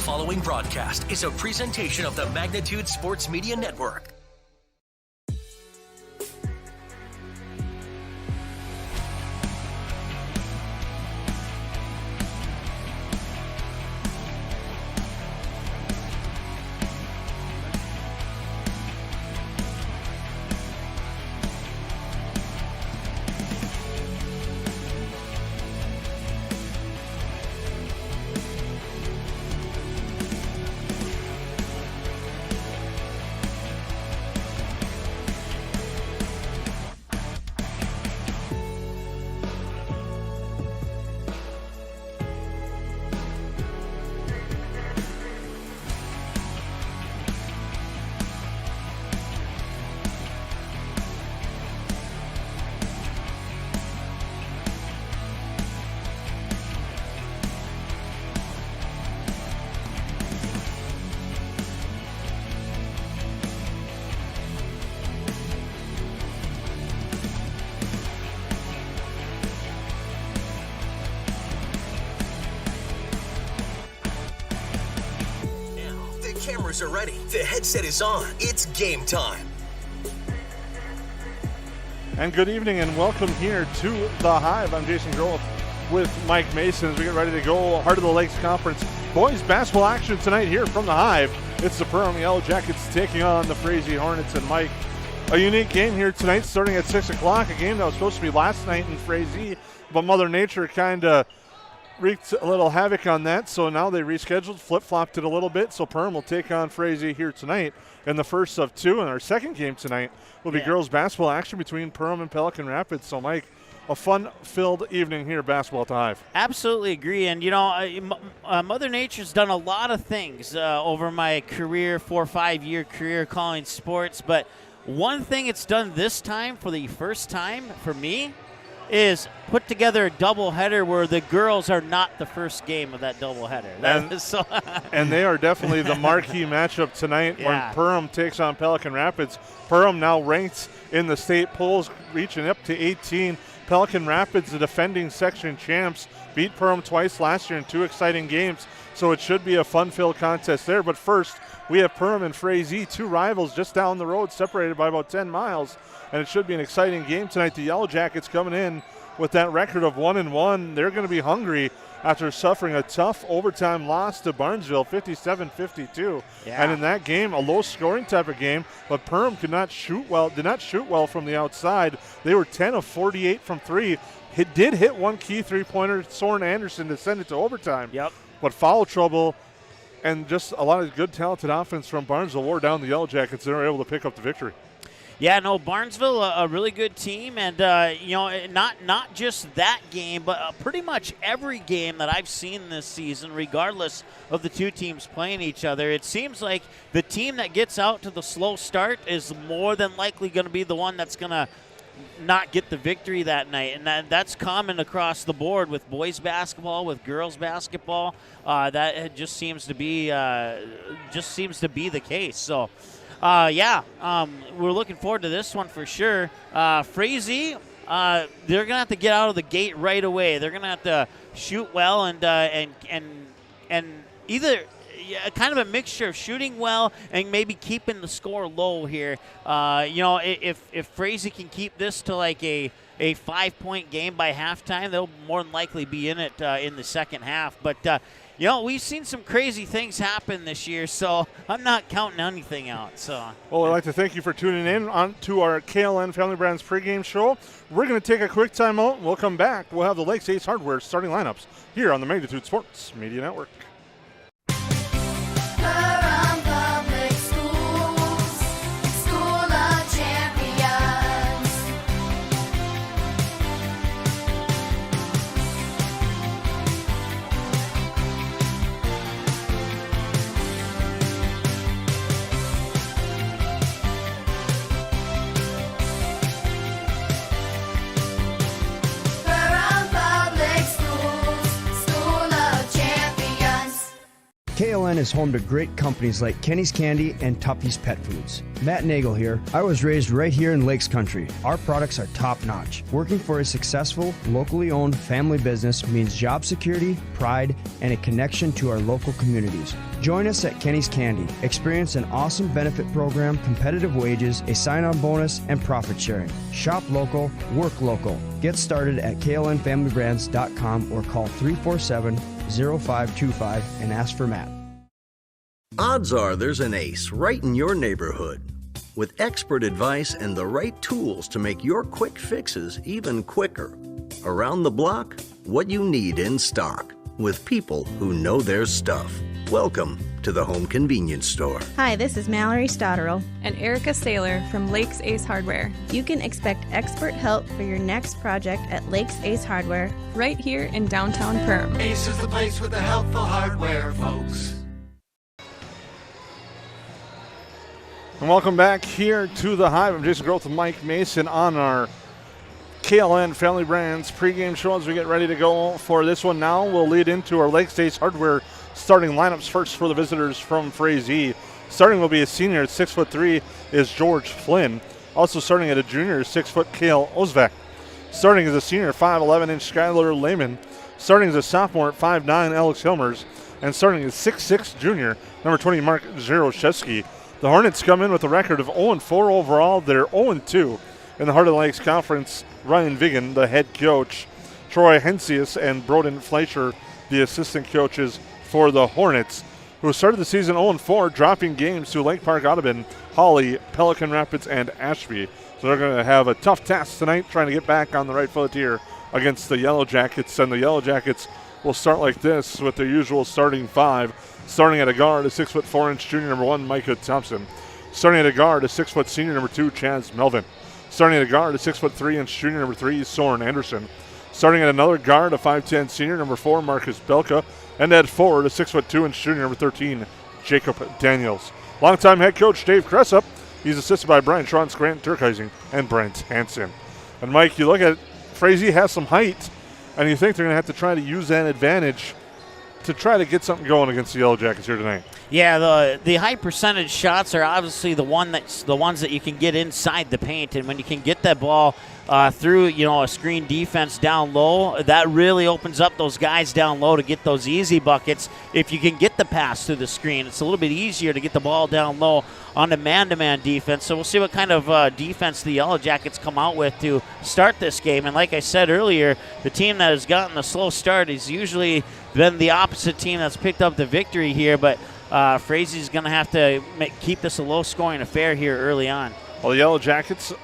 following broadcast is a presentation of the Magnitude Sports Media Network. Cameras are ready. The headset is on. It's game time. And good evening and welcome here to The Hive. I'm Jason Grohl with Mike Mason as we get ready to go Heart of the Lakes Conference boys basketball action tonight here from The Hive. It's the Perham Yellow Jackets taking on the Frazee Hornets. And Mike, a unique game here tonight starting at 6 o'clock, a game that was supposed to be last night in Frazee, but Mother Nature kind of wreaked a little havoc on that, so now they rescheduled, flip-flopped it a little bit, so Perham will take on Frazee here tonight in the first of two, and our second game tonight will be girls basketball action between Perham and Pelican Rapids. So, Mike, a fun-filled evening here, basketball at the Hive. Absolutely agree, and, you know, Mother Nature's done a lot of things over my career, 4 or 5 year career calling sports, but one thing it's done this time for the first time for me is put together a doubleheader where the girls are not the first game of that doubleheader. And they are definitely the marquee matchup tonight when Perham takes on Pelican Rapids. Perham now ranked in the state polls, reaching up to 18. Pelican Rapids, the defending section champs, beat Perham twice last year in 2 exciting games, so it should be a fun-filled contest there. But first, we have Perham and Frazee, 2 rivals just down the road, separated by about 10 miles. And it should be an exciting game tonight. The Yellow Jackets coming in with that record of 1-1. They're going to be hungry after suffering a tough overtime loss to Barnesville, 57-52. Yeah. And in that game, a low-scoring type of game, but Perham did not shoot well from the outside. They were 10 of 48 from 3. It did hit one key three-pointer, Soren Anderson, to send it to overtime. Yep. But foul trouble and just a lot of good, talented offense from Barnesville wore down the Yellow Jackets. They were able to pick up the victory. Yeah, no, Barnesville, a really good team, and you know, not just that game, but pretty much every game that I've seen this season, regardless of the 2 teams playing each other, it seems like the team that gets out to the slow start is more than likely going to be the one that's going to not get the victory that night, and that's common across the board with boys basketball, with girls basketball. That just seems to be the case. So. We're looking forward to this one for sure. Frazee, they're going to have to get out of the gate right away. They're going to have to shoot well and either kind of a mixture of shooting well and maybe keeping the score low here. If Frazee can keep this to like a 5-point game by halftime, they'll more than likely be in it in the second half. But you know, we've seen some crazy things happen this year, so I'm not counting anything out. Well, I'd like to thank you for tuning in on to our KLN Family Brands pregame show. We're going to take a quick timeout. We'll come back. We'll have the Lakes Ace Hardware starting lineups here on the Magnitude Sports Media Network. KLN is home to great companies like Kenny's Candy and Tuffy's Pet Foods. Matt Nagel here. I was raised right here in Lakes Country. Our products are top-notch. Working for a successful, locally owned family business means job security, pride, and a connection to our local communities. Join us at Kenny's Candy. Experience an awesome benefit program, competitive wages, a sign-on bonus, and profit sharing. Shop local, work local. Get started at klnfamilybrands.com or call 347-0525 and ask for Matt. Odds are there's an ace right in your neighborhood. With expert advice and the right tools to make your quick fixes even quicker. Around the block, what you need in stock. With people who know their stuff. Welcome to the Home Convenience Store. Hi, this is Mallory Stotterell and Erica Saylor from Lakes Ace Hardware. You can expect expert help for your next project at Lakes Ace Hardware, right here in downtown Perham. Ace is the place with the helpful hardware, folks. And welcome back here to the Hive. I'm Jason Groth with Mike Mason on our KLN Family Brands pregame show as we get ready to go for this one now. We'll lead into our Lakes Ace Hardware starting lineups first for the visitors from Frazee. Starting will be a senior at 6'3" is George Flynn. Also starting at a junior is 6' Kale Ozvek. Starting as a senior, 5'11" Skylar Lehman. Starting as a sophomore at 5'9" Alex Hilmers. And starting as 6'6" junior, number 20 Mark Zeroshevsky. The Hornets come in with a record of 0-4 overall. They're 0-2 in the Heart of the Lakes Conference. Ryan Vigan, the head coach. Troy Hensius and Broden Fleischer, the assistant coaches for the Hornets, who started the season 0-4, dropping games to Lake Park, Audubon, Hawley, Pelican Rapids, and Ashby. So they're going to have a tough task tonight trying to get back on the right foot here against the Yellow Jackets. And the Yellow Jackets will start like this with their usual starting five. Starting at a guard, a 6'4" junior, number 1, Micah Thompson. Starting at a guard, a 6' senior, number 2, Chaz Melvin. Starting at a guard, a 6'3" junior, number 3, Soren Anderson. Starting at another guard, a 5'10" senior, number 4, Marcus Belka. And at forward, a 6'2" junior, number 13, Jacob Daniels. Longtime head coach Dave Cressup. He's assisted by Brian Schwartz, Grant Turkheising, and Brent Hansen. And Mike, you look at Frazee has some height, and you think they're going to have to try to use that advantage to try to get something going against the Yellow Jackets here tonight. Yeah, the high percentage shots are obviously the ones that you can get inside the paint, and when you can get that ball through a screen defense down low, that really opens up those guys down low to get those easy buckets. If you can get the pass through the screen, it's a little bit easier to get the ball down low on the man-to-man defense. So we'll see what kind of defense the Yellow Jackets come out with to start this game. And like I said earlier, the team that has gotten the slow start is usually been the opposite team that's picked up the victory here, but Frazee's going to have to keep this a low-scoring affair here early on. Well, the Yellow Jackets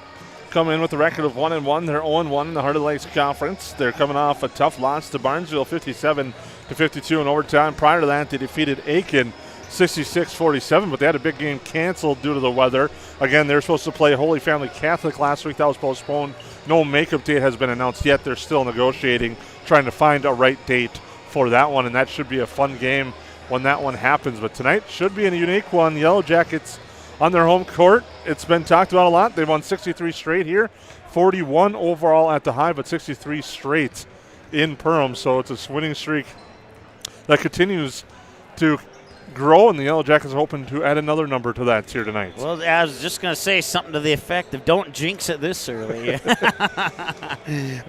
come in with a record of 1-1. They're 0-1 in the Heart of the Lakes Conference. They're coming off a tough loss to Barnesville, 57-52 in overtime. Prior to that, they defeated Aiken 66-47, but they had a big game canceled due to the weather. Again, they're supposed to play Holy Family Catholic last week. That was postponed. No makeup date has been announced yet. They're still negotiating, trying to find a right date for that one, and that should be a fun game when that one happens. But tonight should be a unique one. Yellow Jackets on their home court. It's been talked about a lot. They've won 63 straight here, 41 overall at the High, but 63 straight in Perham. So it's a winning streak that continues to grow, and the Yellow Jackets are hoping to add another number to that here tonight. Well, I was just going to say something to the effect of don't jinx it this early.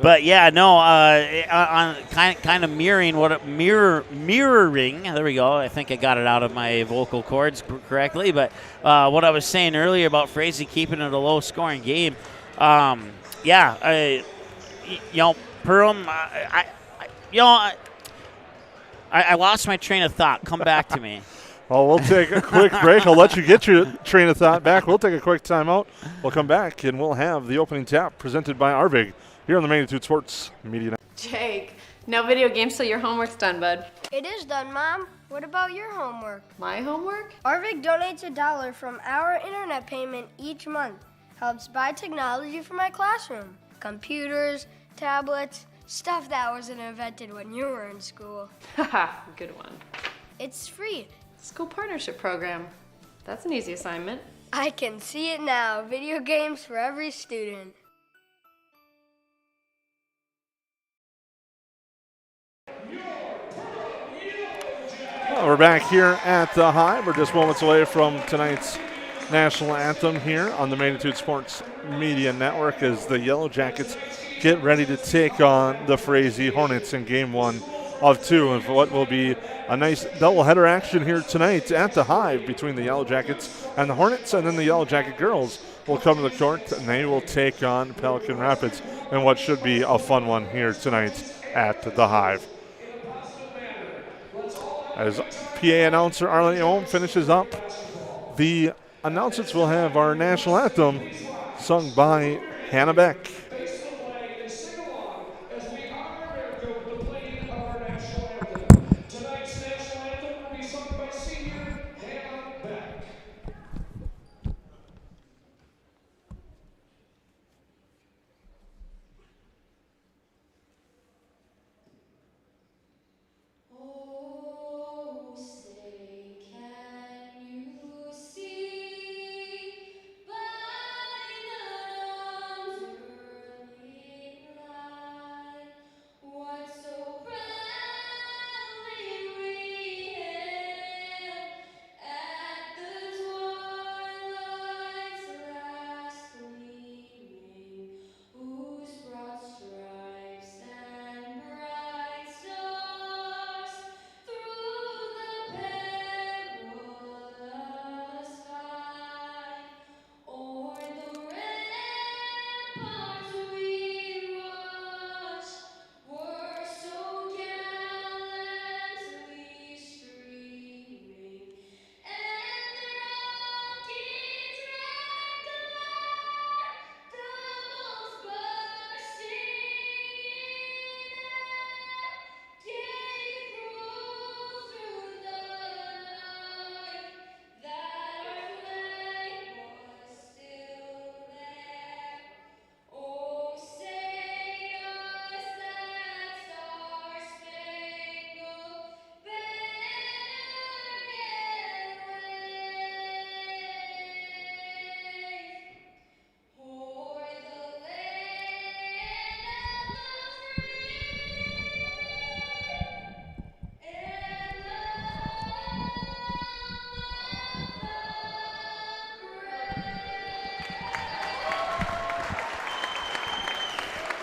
But yeah, no, on kind of mirroring mirroring. There we go. I think I got it out of my vocal cords correctly. But what I was saying earlier about Frazee keeping it a low-scoring game. Perham. I lost my train of thought. Come back to me. Well, we'll take a quick break. I'll let you get your train of thought back. We'll take a quick timeout. We'll come back, and we'll have the opening tap presented by Arvig here on the Magnitude Sports Media Network. Jake, no video games till your homework's done, bud. It is done, Mom. What about your homework? My homework? Arvig donates $1 from our internet payment each month. Helps buy technology for my classroom. Computers, tablets, stuff that wasn't invented when you were in school. Haha, good one. It's free. School partnership program. That's an easy assignment. I can see it now. Video games for every student. Well, We're back here at the Hive. We're just moments away from tonight's national anthem here on the Magnitude Sports Media Network as the Yellow Jackets get ready to take on the Frazee Hornets in game 1 of 2 of what will be a nice doubleheader action here tonight at the Hive between the Yellow Jackets and the Hornets, and then the Yellow Jacket girls will come to the court and they will take on Pelican Rapids in what should be a fun one here tonight at the Hive. As PA announcer Arlen Ohm finishes up, the announcements will have our national anthem sung by Hannah Beck.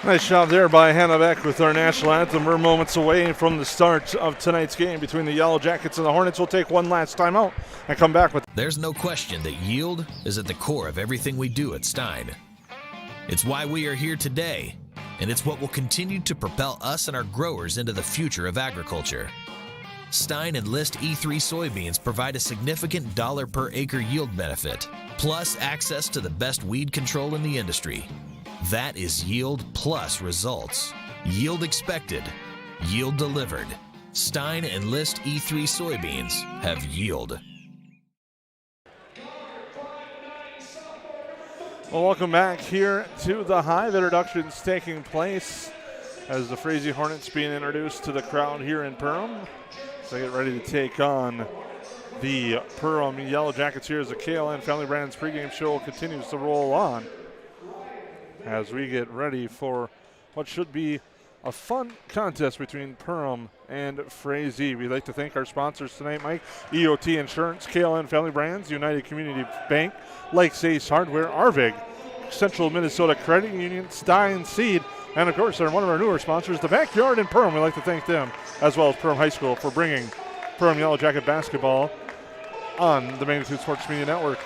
Nice job there by Hannah Beck with our national anthem. We're moments away from the start of tonight's game between the Yellow Jackets and the Hornets. We'll take one last timeout and come back with. There's no question that yield is at the core of everything we do at Stein. It's why we are here today, and it's what will continue to propel us and our growers into the future of agriculture. Stein Enlist E3 soybeans provide a significant dollar per acre yield benefit, plus access to the best weed control in the industry. That is yield plus results. Yield expected, yield delivered. Stein Enlist E3 soybeans have yield. Well, welcome back here to the Hive. Introductions taking place as the Frazee Hornets being introduced to the crowd here in Perham. So they get ready to take on the Perham Yellow Jackets here as the KLN Family Brands pregame show continues to roll on as we get ready for what should be a fun contest between Perham and Frazee. We'd like to thank our sponsors tonight, Mike. EOT Insurance, KLN Family Brands, United Community Bank, Lakes Ace Hardware, Arvig, Central Minnesota Credit Union, Stein Seed, and of course, one of our newer sponsors, the Backyard in Perham. We'd like to thank them, as well as Perham High School, for bringing Perham Yellow Jacket basketball on the Magnitude Sports Media Network.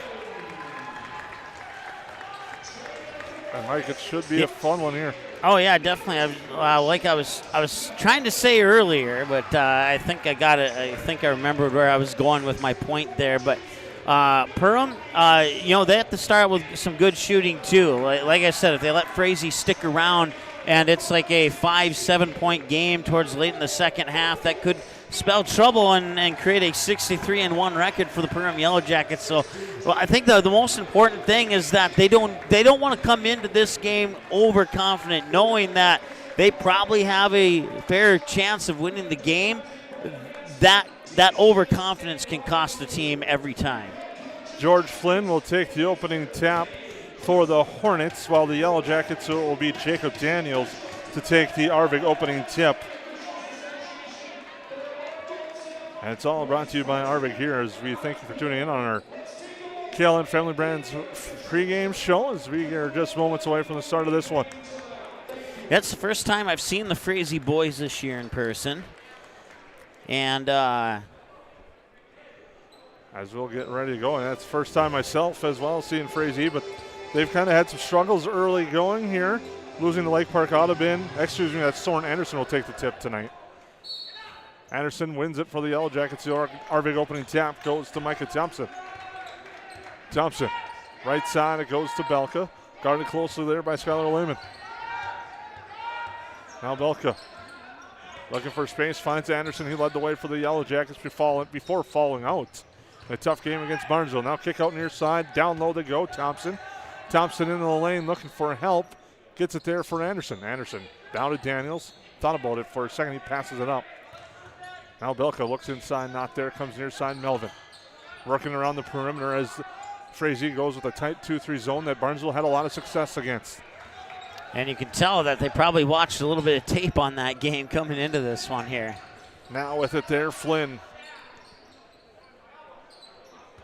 And Mike, it should be a fun one here. Oh yeah, definitely. Like I was trying to say earlier, but I think I got it. I think I remembered where I was going with my point there. But Perham, they have to start with some good shooting too. Like I said, if they let Frazee stick around and it's like a 5-7 point game towards late in the second half, that could spell trouble and create a 63-1 record for the Perham Yellow Jackets. So, I think the most important thing is that they don't want to come into this game overconfident, knowing that they probably have a fair chance of winning the game. That overconfidence can cost the team every time. George Flynn will take the opening tap for the Hornets, while the Yellow Jackets will be Jacob Daniels to take the Arvig opening tip. And it's all brought to you by Arvig here, as we thank you for tuning in on our KLN Family Brands pregame show, as we are just moments away from the start of this one. That's the first time I've seen the Frazee boys this year in person. And as we'll get ready to go, and that's the first time myself as well seeing Frazee, but they've kind of had some struggles early going here, losing to Lake Park Audubon. Excuse me, that's Soren Anderson will take the tip tonight. Anderson wins it for the Yellow Jackets. The Arvig opening tap goes to Micah Thompson. Thompson, right side, it goes to Belka. Guarded closely there by Skylar Lehman. Now Belka looking for space, finds Anderson. He led the way for the Yellow Jackets before falling out. A tough game against Barnesville. Now kick out near side, down low they go. Thompson into the lane looking for help. Gets it there for Anderson. Anderson down to Daniels. Thought about it for a second, he passes it up. Now Belka looks inside, not there, comes near side, Melvin. Working around the perimeter as Frazee goes with a tight 2-3 zone that Barnesville had a lot of success against. And you can tell that they probably watched a little bit of tape on that game coming into this one here. Now with it there, Flynn.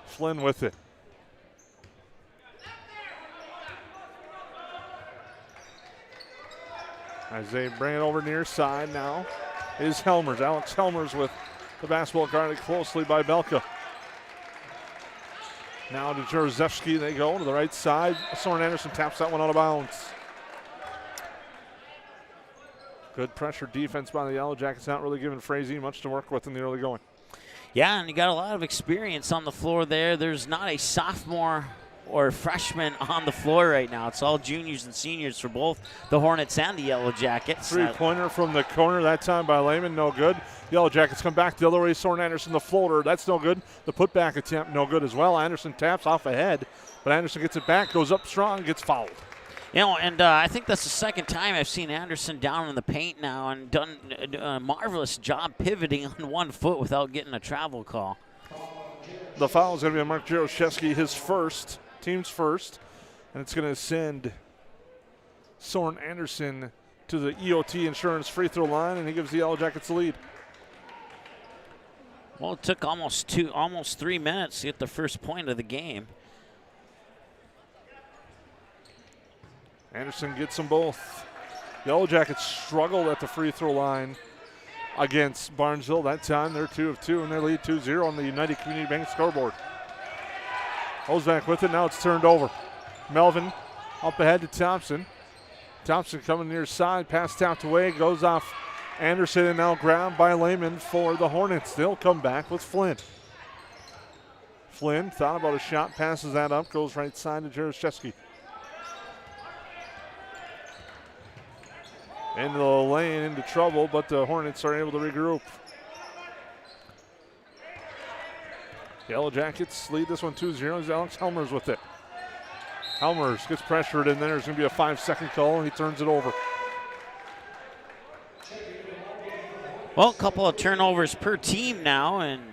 Flynn with it. As they bring it over near side now is Helmers. Alex Helmers with the basketball guarded closely by Belka. Now to Jarzewski they go to the right side. Soren Anderson taps that one out of bounds. Good pressure defense by the Yellow Jackets, not really giving Frazee much to work with in the early going. Yeah, and you got a lot of experience on the floor there. There's not a sophomore or freshman on the floor right now. It's all juniors and seniors for both the Hornets and the Yellow Jackets. Three-pointer from the corner that time by Lehman, no good. Yellow Jackets come back the other way. Soren Anderson, the floater, that's no good. The putback attempt, no good as well. Anderson taps off ahead, but Anderson gets it back, goes up strong, gets fouled. You know, and I think that's the second time I've seen Anderson down in the paint now and done a marvelous job pivoting on 1 foot without getting a travel call. The foul is going to be on Mark Jaroszewski, his first, team's first, and it's going to send Soren Anderson to the EOT Insurance free throw line, and he gives the Yellow Jackets the lead. Well, it took almost 3 minutes to get the first point of the game. Anderson gets them both. Yellow Jackets struggled at the free throw line against Barnesville. That time they're 2 of 2, and they lead 2-0 on the United Community Bank scoreboard. Ozak with it, now it's turned over. Melvin up ahead to Thompson. Thompson coming near side, pass tapped away, goes off Anderson, and now grabbed by Lehman for the Hornets. They'll come back with Flynn. Flynn thought about a shot, passes that up, goes right side to Jaroszewski. Into the lane, into trouble, but the Hornets are able to regroup. Yellow Jackets lead this one 2-0. Alex Helmers with it. Helmers gets pressured, and then there's going to be a 5-second call, and he turns it over. Well, a couple of turnovers per team now, and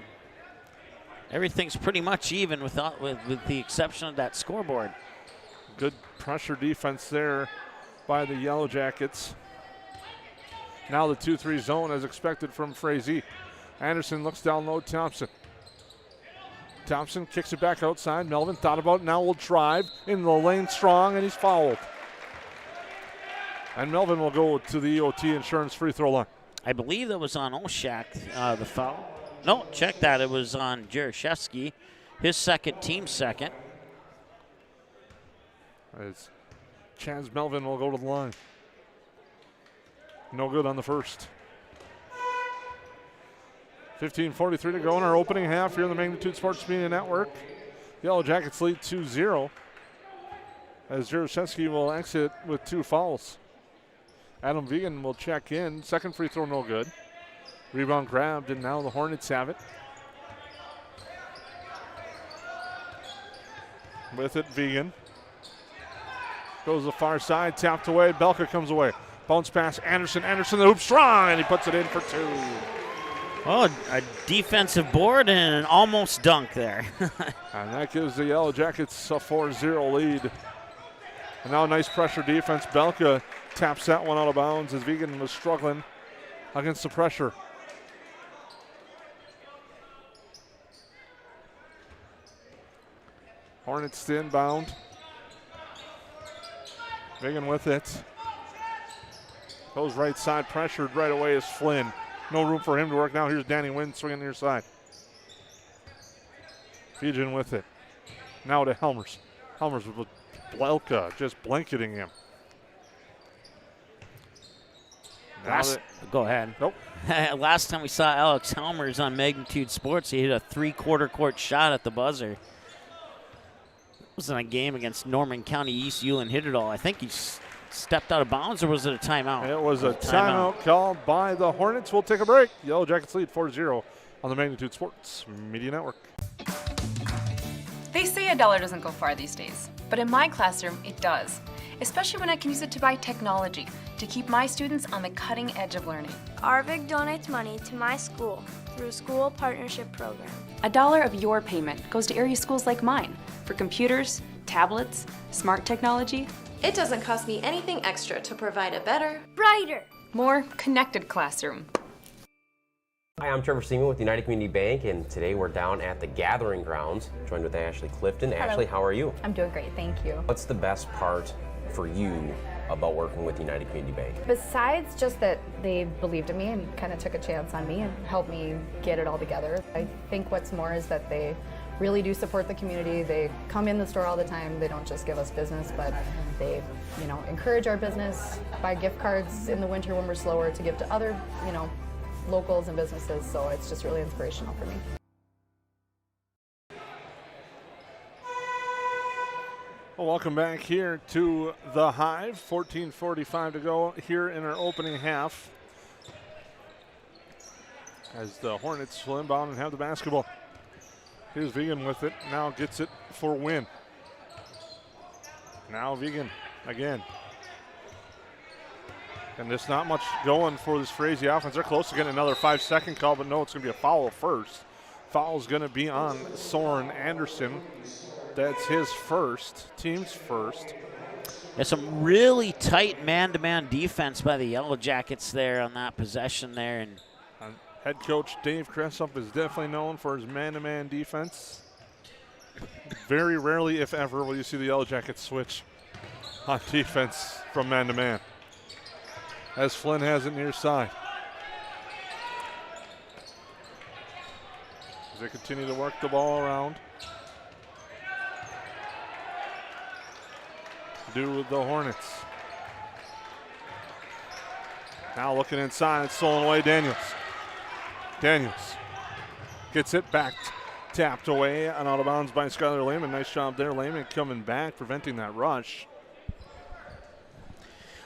everything's pretty much even with the exception of that scoreboard. Good pressure defense there by the Yellow Jackets. Now the 2-3 zone as expected from Frazee. Anderson looks down low, Thompson. Thompson kicks it back outside. Melvin thought about it, now will drive in the lane strong, and he's fouled. And Melvin will go to the EOT Insurance free throw line. I believe that was on Oshak, the foul. No, check that. It was on Jaroszewski, his second, team second. As Chaz Melvin will go to the line. No good on the first. 15:43 to go in our opening half here in the Magnitude Sports Media Network. Yellow Jackets lead 2-0 as Jaroszewski will exit with 2 fouls. Adam Vegan will check in. Second free throw, no good. Rebound grabbed, and now the Hornets have it. With it, Vegan. Goes to the far side, tapped away. Belka comes away. Bounce pass, Anderson. Anderson, the hoop strong, and he puts it in for 2. Oh, a defensive board and an almost dunk there. And that gives the Yellow Jackets a 4-0 lead. And now nice pressure defense. Belka taps that one out of bounds as Vegan was struggling against the pressure. Hornets inbound. Vigan with it. Goes right side, pressured right away is Flynn. No room for him to work now. Here's Danny Wynn swinging near side. Vigan with it. Now to Helmers. Helmers with Blelka just blanketing him. Go ahead. Nope. Last time we saw Alex Helmers on Magnitude Sports, he hit a 3/4 court shot at the buzzer. It was in a game against Norman County East. Ulen hit it all. I think he stepped out of bounds, or was it a timeout? It was a timeout called by the Hornets. We'll take a break. Yellow Jackets lead 4-0 on the Magnitude Sports Media Network. They say $1 doesn't go far these days, but in my classroom, it does. Especially when I can use it to buy technology to keep my students on the cutting edge of learning. Arvig donates money to my school through a school partnership program. $1 of your payment goes to area schools like mine for computers, tablets, smart technology. It doesn't cost me anything extra to provide a better, brighter, more connected classroom. Hi, I'm Trevor Seaman with United Community Bank, and today we're down at the Gathering Grounds, joined with Ashley Clifton. Hello. Ashley, how are you? I'm doing great, thank you. What's the best part for you about working with United Community Bank? Besides just that they believed in me and kind of took a chance on me and helped me get it all together, I think what's more is that they really do support the community. They come in the store all the time. They don't just give us business, but they, encourage our business, buy gift cards in the winter when we're slower to give to other, locals and businesses. So it's just really inspirational for me. Well, welcome back here to the Hive. 14:45 to go here in our opening half, as the Hornets will inbound and have the basketball. Here's Vigan with it. Now gets it for Wynn. Now Vigan again. And there's not much going for this Frazee offense. They're close to getting another 5-second call, but no, it's going to be a foul first. Foul's going to be on Soren Anderson. That's his first, team's first. There's some really tight man-to-man defense by the Yellow Jackets there on that possession there. And head coach Dave Cressup is definitely known for his man-to-man defense. Very rarely, if ever, will you see the Yellow Jackets switch on defense from man-to-man, as Flynn has it near side. As they continue to work the ball around. Do with the Hornets. Now looking inside, it's stolen away, Daniels. Daniels gets it back, tapped away and out of bounds by Skylar Lehman. Nice job there, Lehman coming back, preventing that rush.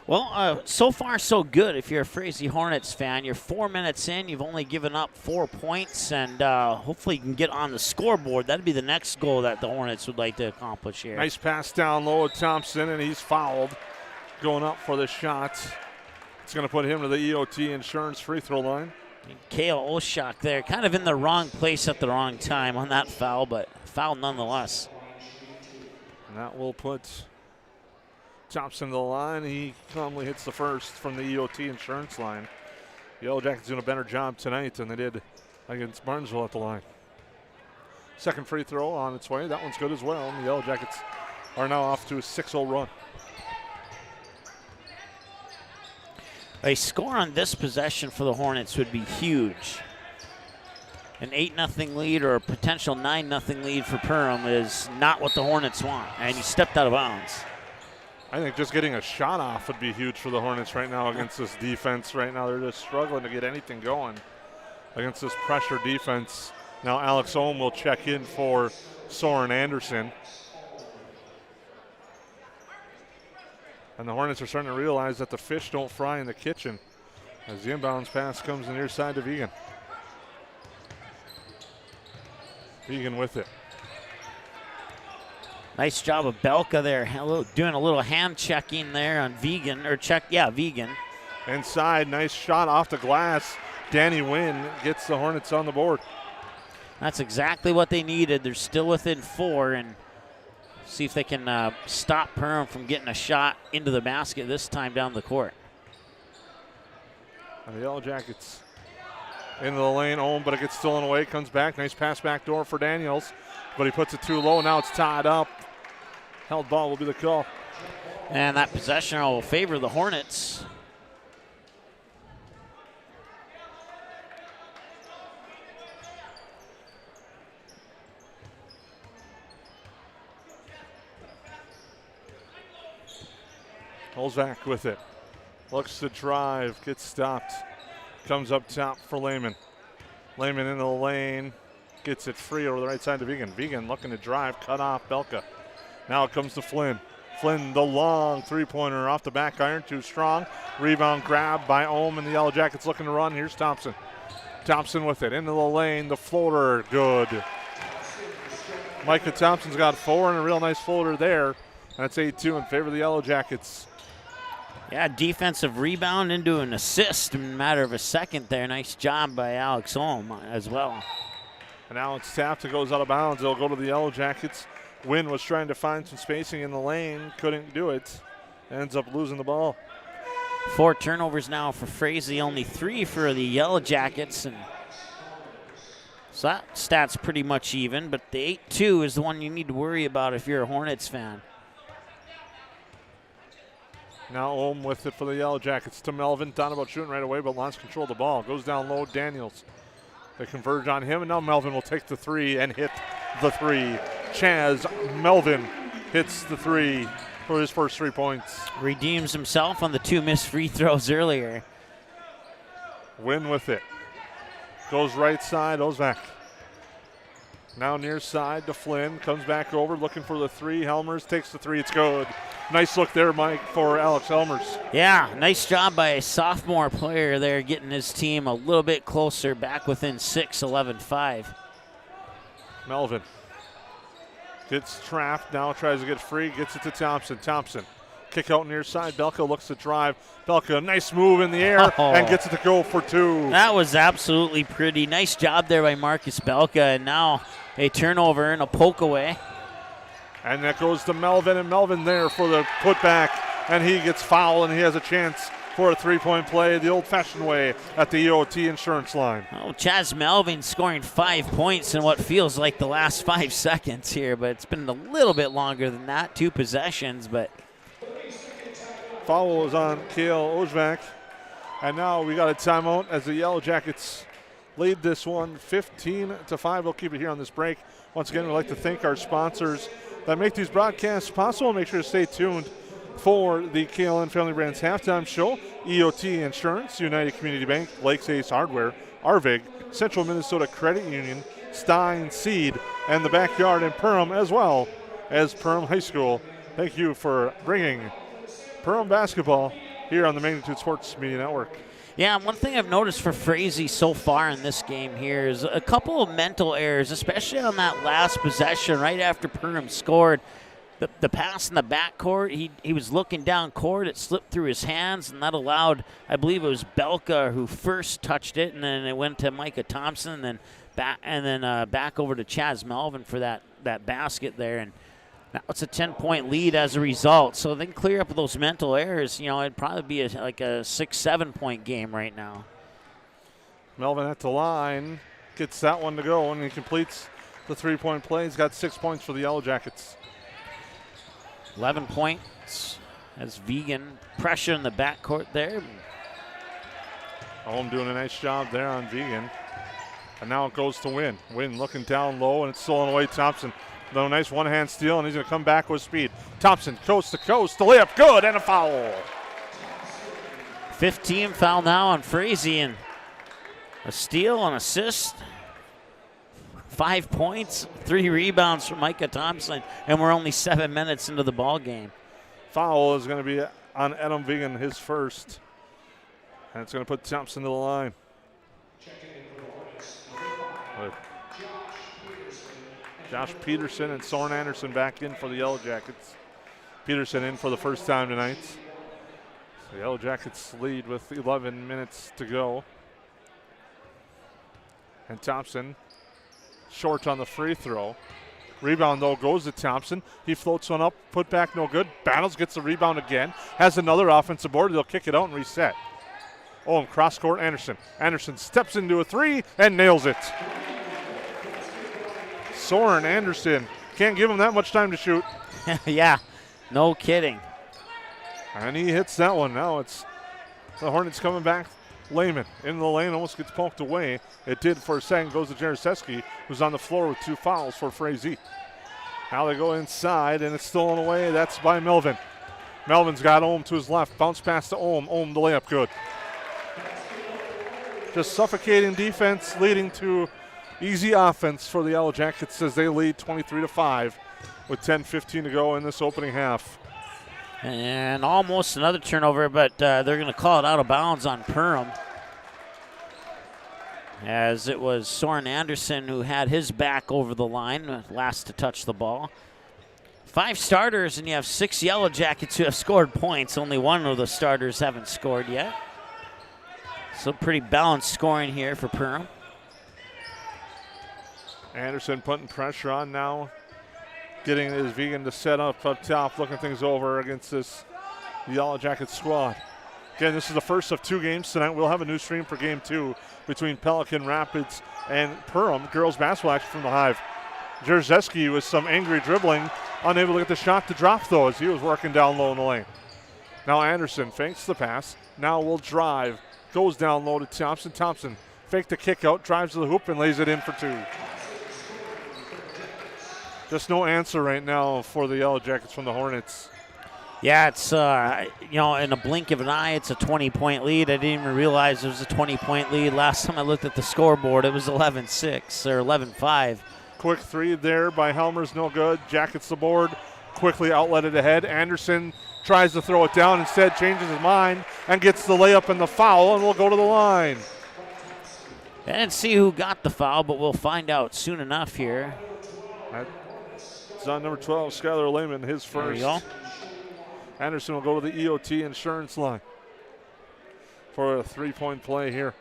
Well, so far so good if you're a Frazee Hornets fan. You're 4 minutes in. You've only given up 4 points, and hopefully you can get on the scoreboard. That'd be the next goal that the Hornets would like to accomplish here. Nice pass down low at Thompson, and he's fouled going up for the shot. It's going to put him to the EOT Insurance free throw line. Kale Oshak there, kind of in the wrong place at the wrong time on that foul, but foul nonetheless. And that will put Thompson to the line. He calmly hits the first from the EOT Insurance line. The Yellow Jackets doing a better job tonight than they did against Barnesville at the line. Second free throw on its way. That one's good as well. And the Yellow Jackets are now off to a 6-0 run. A score on this possession for the Hornets would be huge. An 8-0 lead or a potential 9-0 lead for Perham is not what the Hornets want. And he stepped out of bounds. I think just getting a shot off would be huge for the Hornets right now against this defense. Right now they're just struggling to get anything going against this pressure defense. Now Alex Ohm will check in for Soren Anderson. And the Hornets are starting to realize that the fish don't fry in the kitchen as the inbounds pass comes near side to Vigan. Vigan with it. Nice job of Belka there. Doing a little hand checking there on Vigan, Vigan. Inside, nice shot off the glass. Danny Wynn gets the Hornets on the board. That's exactly what they needed. They're still within 4, and see if they can stop Perham from getting a shot into the basket this time down the court. And the Yellow Jackets Into the lane, but it gets stolen away. Comes back. Nice pass back door for Daniels. But he puts it too low. Now it's tied up. Held ball will be the call. And that possession will favor the Hornets. Olzak with it. Looks to drive. Gets stopped. Comes up top for Lehman. Lehman into the lane. Gets it free over the right side to Vegan. Vegan looking to drive. Cut off Belka. Now it comes to Flynn. Flynn, the long three-pointer off the back iron. Too strong. Rebound grab by Ohm, and the Yellow Jackets looking to run. Here's Thompson. Thompson with it. Into the lane. The floater. Good. Micah Thompson's got 4 and a real nice floater there. That's 8-2 in favor of the Yellow Jackets. Yeah, defensive rebound into an assist in a matter of a second there. Nice job by Alex Ohm as well. And now it's tapped. It goes out of bounds. It'll go to the Yellow Jackets. Wynn was trying to find some spacing in the lane. Couldn't do it. Ends up losing the ball. 4 turnovers now for Frazee. Only 3 for the Yellow Jackets. And so that stat's pretty much even. But the 8-2 is the one you need to worry about if you're a Hornets fan. Now Ohm with it for the Yellow Jackets to Melvin. Thought about shooting right away, but lost control of the ball. Goes down low, Daniels. They converge on him, and now Melvin will take the 3 and hit the 3. Chaz Melvin hits the 3 for his first 3 points. Redeems himself on the 2 missed free throws earlier. Wynn with it. Goes right side, Ozak. Now near side to Flynn. Comes back over, looking for the 3. Helmers takes the 3. It's good. Nice look there, Mike, for Alex Helmers. Yeah, nice job by a sophomore player there, getting his team a little bit closer, back within 6, 11-5. Melvin gets trapped, now tries to get free, gets it to Thompson. Thompson, kick out near side. Belka looks to drive. Belka, nice move in the air, and gets it to go for 2. That was absolutely pretty. Nice job there by Marcus Belka, and now a turnover and a poke away. And that goes to Melvin, and Melvin there for the putback, and he gets fouled, and he has a chance for a 3-point play the old-fashioned way at the EOT insurance line. Oh, Chaz Melvin scoring 5 points in what feels like the last 5 seconds here, but it's been a little bit longer than that, 2 possessions, but. Foul is on Kale Ozvak, and now we got a timeout as the Yellow Jackets lead this one 15-5. We'll keep it here on this break. Once again, we'd like to thank our sponsors that make these broadcasts possible. Make sure to stay tuned for the KLN Family Brands halftime show. EOT Insurance, United Community Bank, Lakes Ace Hardware, Arvig, Central Minnesota Credit Union, Stein Seed, and the Backyard in Perham, as well as Perham High School. Thank you for bringing Perham basketball here on the Magnitude Sports Media Network. Yeah, one thing I've noticed for Frazee so far in this game here is a couple of mental errors, especially on that last possession right after Perham scored. The pass in the backcourt, he was looking down court, it slipped through his hands, and that allowed, I believe it was Belka who first touched it, and then it went to Micah Thompson, and then back over to Chaz Melvin for that basket there. And now it's a 10-point lead as a result. So they can clear up those mental errors. You know, it'd probably be like a 6-7 point game right now. Melvin at the line, gets that one to go, and he completes the 3-point play. He's got 6 points for the Yellow Jackets. 11 points as Vegan pressure in the backcourt there. Ohm doing a nice job there on Vegan. And now it goes to Wynn. Wynn looking down low, and it's stolen away. Thompson. Though nice one-hand steal, and he's going to come back with speed. Thompson, coast to coast, the layup, good, and a foul. 15 foul now on Frazee, and a steal, an assist, 5 points, 3 rebounds from Micah Thompson, and we're only 7 minutes into the ball game. Foul is going to be on Adam Vegan, his first, and it's going to put Thompson to the line. Josh Peterson and Soren Anderson back in for the Yellow Jackets. Peterson in for the first time tonight. So the Yellow Jackets lead with 11 minutes to go. And Thompson short on the free throw. Rebound, though, goes to Thompson. He floats one up, put back no good. Battles, gets the rebound again. Has another offensive board. They'll kick it out and reset. Ohm cross court, Anderson. Anderson steps into a three and nails it. Soren Anderson can't give him that much time to shoot. Yeah, no kidding. And he hits that one. Now it's the Hornets coming back. Lehman into the lane, almost gets poked away. It did for a second. Goes to Jaroszewski, who's on the floor with 2 fouls for Frazee. Now they go inside, and it's stolen away. That's by Melvin. Melvin's got Ohm to his left. Bounce pass to Ohm. Ohm the layup good. Just suffocating defense leading to easy offense for the Yellow Jackets as they lead 23-5 with 10:15 to go in this opening half. And almost another turnover, but they're going to call it out of bounds on Perham, as it was Soren Anderson who had his back over the line, last to touch the ball. 5 starters, and you have 6 Yellow Jackets who have scored points. Only one of the starters haven't scored yet. So pretty balanced scoring here for Perham. Anderson putting pressure on now. Getting his Vegan to set up top, looking things over against this Yellow Jacket squad. Again, this is the first of 2 games tonight. We'll have a new stream for game 2 between Pelican Rapids and Perham. Girls basketball action from the Hive. Jaroszewski with some angry dribbling, unable to get the shot to drop though as he was working down low in the lane. Now Anderson fakes the pass. Now will drive. Goes down low to Thompson. Thompson faked the kick out, drives to the hoop and lays it in for 2. Just no answer right now for the Yellow Jackets from the Hornets. Yeah, it's, in a blink of an eye, it's a 20-point lead. I didn't even realize it was a 20-point lead. Last time I looked at the scoreboard, it was 11-6 or 11-5. Quick 3 there by Helmers, no good. Jackets the board, quickly outletted ahead. Anderson tries to throw it down, instead changes his mind and gets the layup and the foul, and will go to the line. I didn't see who got the foul, but we'll find out soon enough here. It's on number 12, Skylar Lehman, his first. There you go. Anderson will go to the EOT insurance line for a 3-point play here.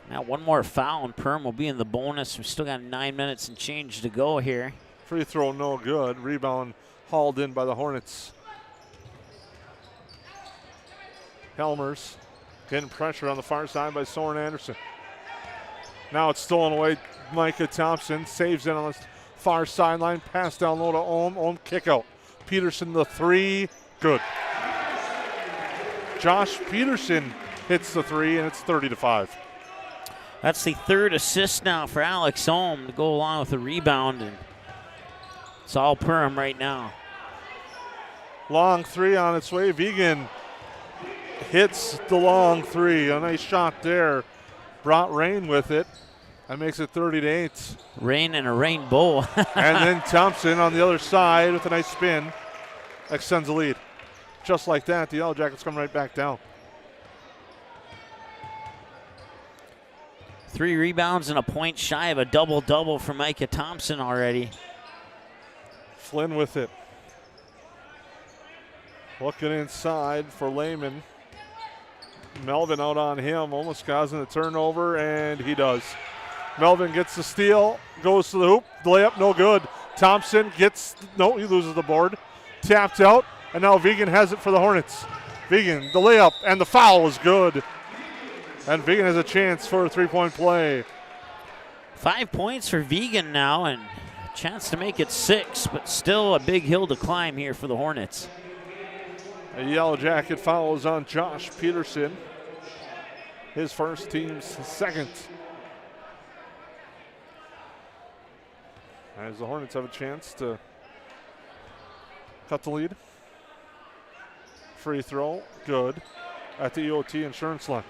Now one more foul and Perham will be in the bonus. We've still got 9 minutes and change to go here. Free throw no good. Rebound hauled in by the Hornets. Helmers getting pressure on the far side by Soren Anderson. Now it's stolen away. Micah Thompson saves it on the far sideline. Pass down low to Ohm. Ohm kick out. Peterson the 3. Good. Josh Peterson hits the 3, and it's 30-5. That's the 3rd assist now for Alex Ohm to go along with the rebound, and it's all Perham right now. Long 3 on its way. Vegan hits the long 3. A nice shot there. Brought rain with it. That makes it 30-8. Rain and a rainbow. And then Thompson on the other side with a nice spin extends the lead. Just like that, the Yellow Jackets come right back down. 3 rebounds and a point shy of a double-double for Micah Thompson already. Flynn with it. Looking inside for Lehman. Melvin out on him, almost causing a turnover, and he does. Melvin gets the steal, goes to the hoop, the layup no good. Thompson gets, no, he loses the board. Tapped out, and now Vegan has it for the Hornets. Vegan, the layup, and the foul is good. And Vegan has a chance for a 3-point play. 5 points for Vegan now, and a chance to make it 6, but still a big hill to climb here for the Hornets. A Yellow Jacket foul is on Josh Peterson. His first, team's second. As the Hornets have a chance to cut the lead. Free throw, good, at the EOT insurance line.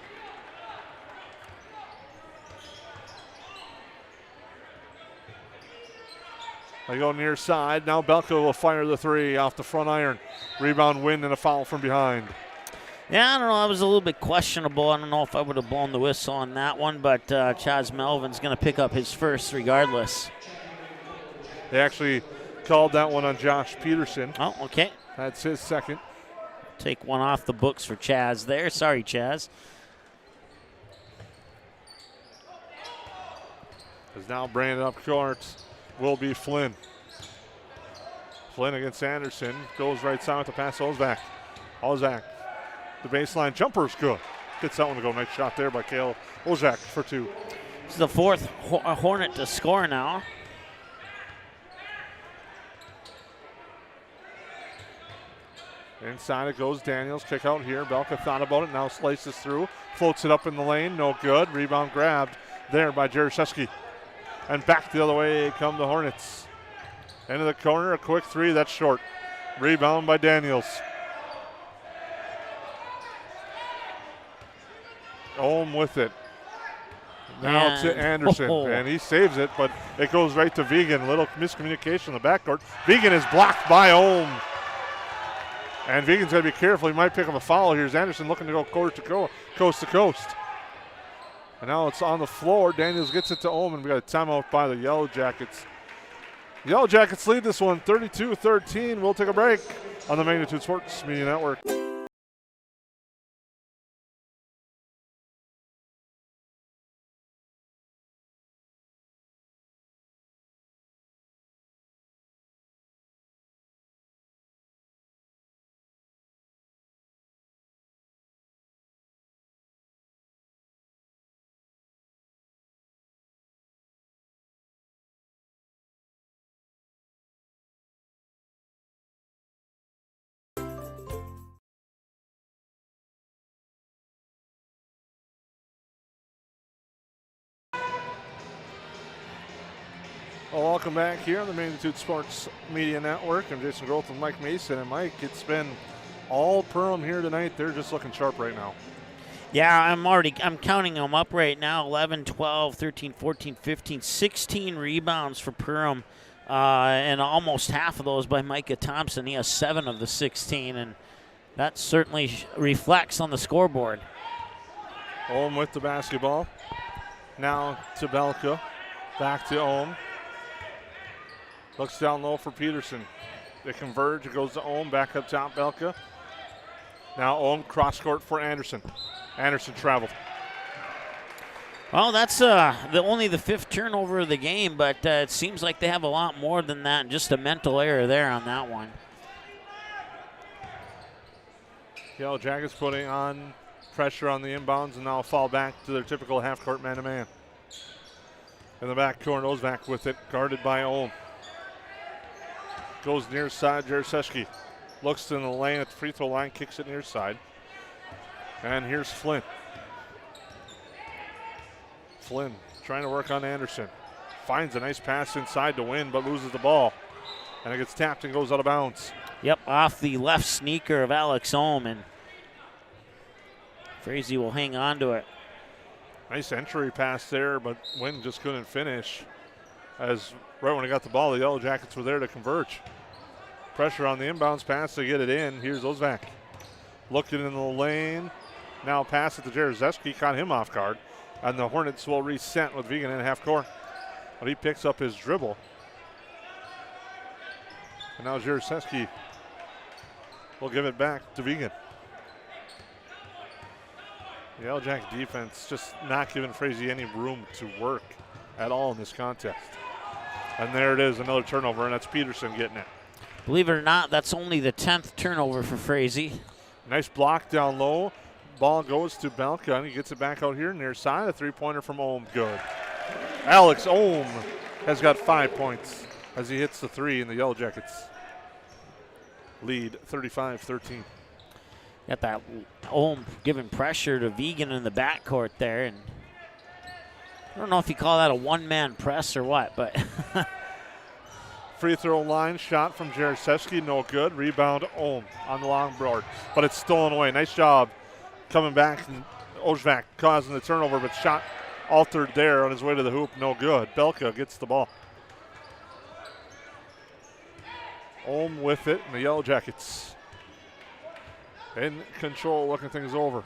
They go near side. Now Belka will fire the 3 off the front iron. Rebound win and a foul from behind. Yeah, I don't know. That was a little bit questionable. I don't know if I would have blown the whistle on that one, but Chaz Melvin's going to pick up his first regardless. They actually called that one on Josh Peterson. Oh, okay. That's his second. Take one off the books for Chaz there. Sorry, Chaz. Is now Brandon up court. Will be Flynn. Flynn against Anderson. Goes right side with the pass, goes back. Ozak, the baseline jumper's good. Gets that one to go. Nice shot there by Kale Ozak for 2. It's the 4th Hornet to score now. Inside it goes Daniels. Kick out here. Belka thought about it. Now slices through. Floats it up in the lane. No good. Rebound grabbed there by Jaroszewski. And back the other way come the Hornets. Into the corner. A quick 3. That's short. Rebound by Daniels. Ohm with it. Now to Anderson, and he saves it, but it goes right to Vegan. Little miscommunication in the backcourt. Vegan is blocked by Ohm. And Vegan's got to be careful. He might pick up a foul. Here's Anderson looking to go coast to coast. And now it's on the floor. Daniels gets it to Ohm, and we got a timeout by the Yellow Jackets. Yellow Jackets lead this one 32-13. We'll take a break on the Magnitude Sports Media Network. Well, welcome back here on the Magnitude Sports Media Network. I'm Jason Groth with Mike Mason. And Mike, it's been all Perham here tonight. They're just looking sharp right now. Yeah, I'm counting them up right now. 11, 12, 13, 14, 15, 16 rebounds for Perham. And almost half of those by Micah Thompson. He has 7 of the 16, and that certainly reflects on the scoreboard. Ohm with the basketball. Now to Belka. Back to Ohm. Looks down low for Peterson. They converge. It goes to Ohm. Back up top, Belka. Now Ohm cross court for Anderson. Anderson traveled. Well, that's only the 5th turnover of the game, but it seems like they have a lot more than that. Just a mental error there on that one. Yellow Jackets putting on pressure on the inbounds, and now fall back to their typical half-court man-to-man. In the back corner, Ozak with it, guarded by Ohm. Goes near side, Jaroszewski. Looks in the lane at the free throw line, kicks it near side. And here's Flynn. Flynn trying to work on Anderson. Finds a nice pass inside to win, but loses the ball. And it gets tapped and goes out of bounds. Yep, off the left sneaker of Alex Ohm, and Frazee will hang on to it. Nice entry pass there, but Wynn just couldn't finish. As right when he got the ball, the Yellow Jackets were there to converge. Pressure on the inbounds pass to get it in. Here's Ozak. Looking in the lane. Now pass it to Jaroszewski. Caught him off guard. And the Hornets will reset with Vegan in half court. But he picks up his dribble. And now Jaroszewski will give it back to Vegan. The Yellow Jacket defense just not giving Frazee any room to work at all in this contest. And there it is, another turnover, and that's Peterson getting it. Believe it or not, that's only the 10th turnover for Frazee. Nice block down low. Ball goes to Belka, and he gets it back out here near side. A three-pointer from Ohm, good. Alex Ohm has got 5 points as he hits the 3, and the Yellow Jackets lead 35-13. Got that Ohm giving pressure to Vegan in the backcourt there, and I don't know if you call that a one-man press or what, but free throw line shot from Jaroszewski, no good. Rebound Ohm on the long board, but it's stolen away. Nice job coming back, and Ozak causing the turnover, but shot altered there on his way to the hoop, no good. Belka gets the ball. Ohm with it, and the Yellow Jackets in control, looking things over.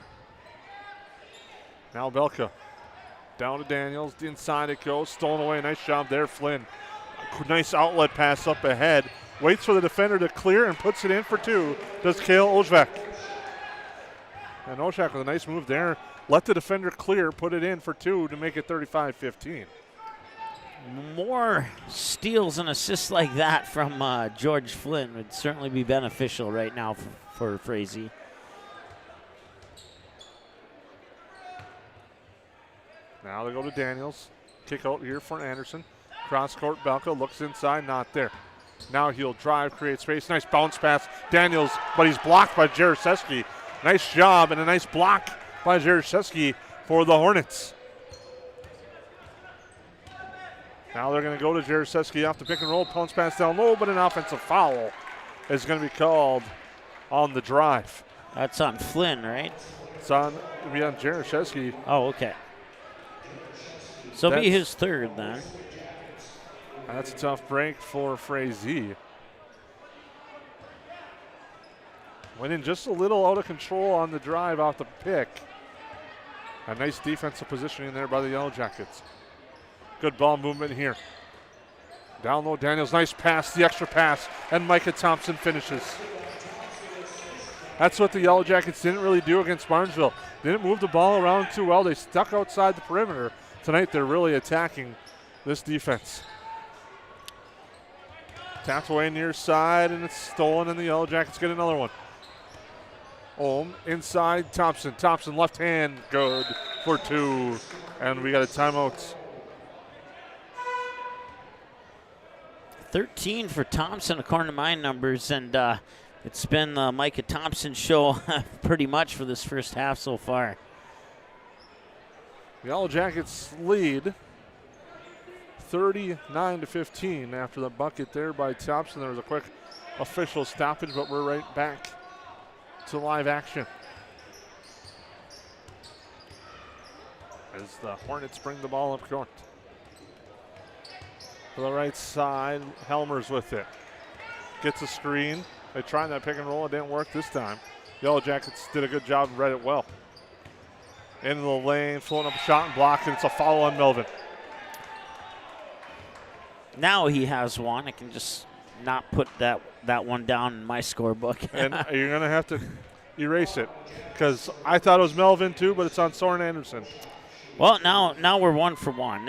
Now Belka down to Daniels. Inside it goes. Stolen away. Nice job there, Flynn. Nice outlet pass up ahead. Waits for the defender to clear and puts it in for 2. Does Kale Ozak. And Ozak with a nice move there. Let the defender clear, put it in for 2 to make it 35-15. More steals and assists like that from George Flynn would certainly be beneficial right now for Frazee. Now they go to Daniels. Kick out here for Anderson. Cross court, Belka looks inside, not there. Now he'll drive, create space. Nice bounce pass. Daniels, but he's blocked by Jaroszewski. Nice job and a nice block by Jaroszewski for the Hornets. Now they're going to go to Jaroszewski off the pick and roll. Bounce pass down low, but an offensive foul is going to be called on the drive. That's on Flynn, right? It's on Jaroszewski. Oh, okay. So it'll be his third then. That's a tough break for Frazee. Went in just a little out of control on the drive off the pick. A nice defensive positioning there by the Yellow Jackets. Good ball movement here. Down low, Daniels, nice pass, the extra pass, and Micah Thompson finishes. That's what the Yellow Jackets didn't really do against Barnesville. Didn't move the ball around too well. They stuck outside the perimeter. Tonight they're really attacking this defense. Tapped away near side, and it's stolen, and the Yellow Jackets get another one. Ohm inside, Thompson. Thompson left hand, good for two. And we got a timeout. 13 for Thompson, according to my numbers, and it's been the Micah Thompson show pretty much for this first half so far. The Yellow Jackets lead 39-15 after the bucket there by Thompson. There was a quick official stoppage, but we're right back to live action as the Hornets bring the ball up court. To the right side, Helmer's with it. Gets a screen. They tried that pick and roll. It didn't work this time. Yellow Jackets did a good job and read it well. Into the lane, floating up a shot and blocked, and it's a foul on Melvin. Now he has one. I can just not put that one down in my scorebook. And you're going to have to erase it because I thought it was Melvin too, but it's on Soren Anderson. Well, now we're 1 for 1.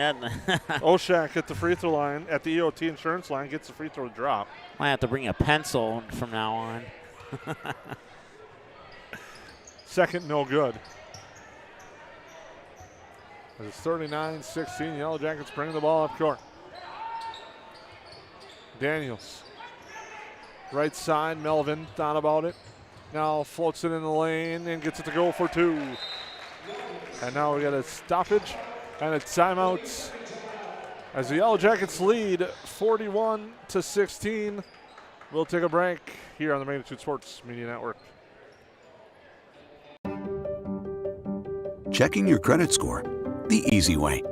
Oshak at the free throw line, at the EOT insurance line, gets the free throw drop. Might have to bring a pencil from now on. Second, no good. It's 39-16. Yellow Jackets bring the ball up court. Daniels. Right side, Melvin, thought about it. Now floats it in the lane and gets it to go for two. And now we got a stoppage and a timeout as the Yellow Jackets lead 41-16. We'll take a break here on the Magnitude Sports Media Network. Checking your credit score the easy way.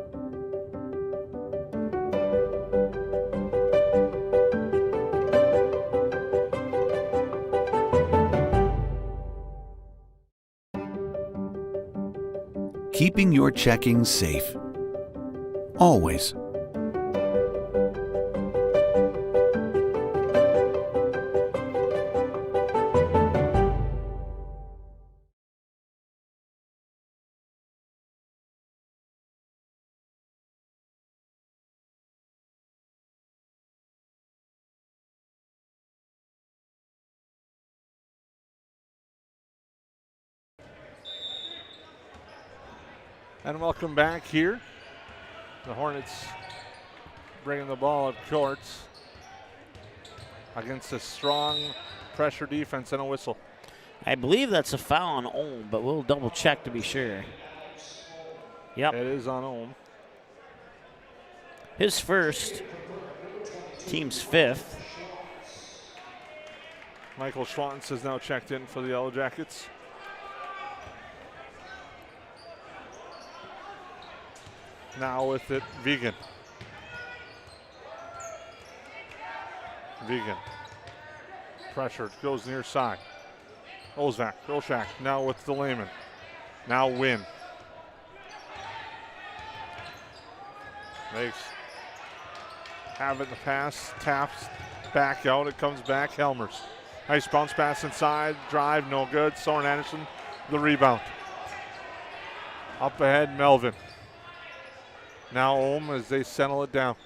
Keeping your checking safe. Always. And welcome back here. The Hornets bringing the ball up court against a strong pressure defense and a whistle. I believe that's a foul on Ohm, but we'll double check to be sure. Yep. It is on Ohm. His first, team's fifth. Michael Schwartz has now checked in for the Yellow Jackets. Now with it, Vegan. Pressured, goes near side. Olszak now with the Lehman. Now Wynn. Have it in the pass, taps, back out, it comes back, Helmers. Nice bounce pass inside, drive, no good. Soren Anderson, the rebound. Up ahead, Melvin. Now Ohm as they settle it down.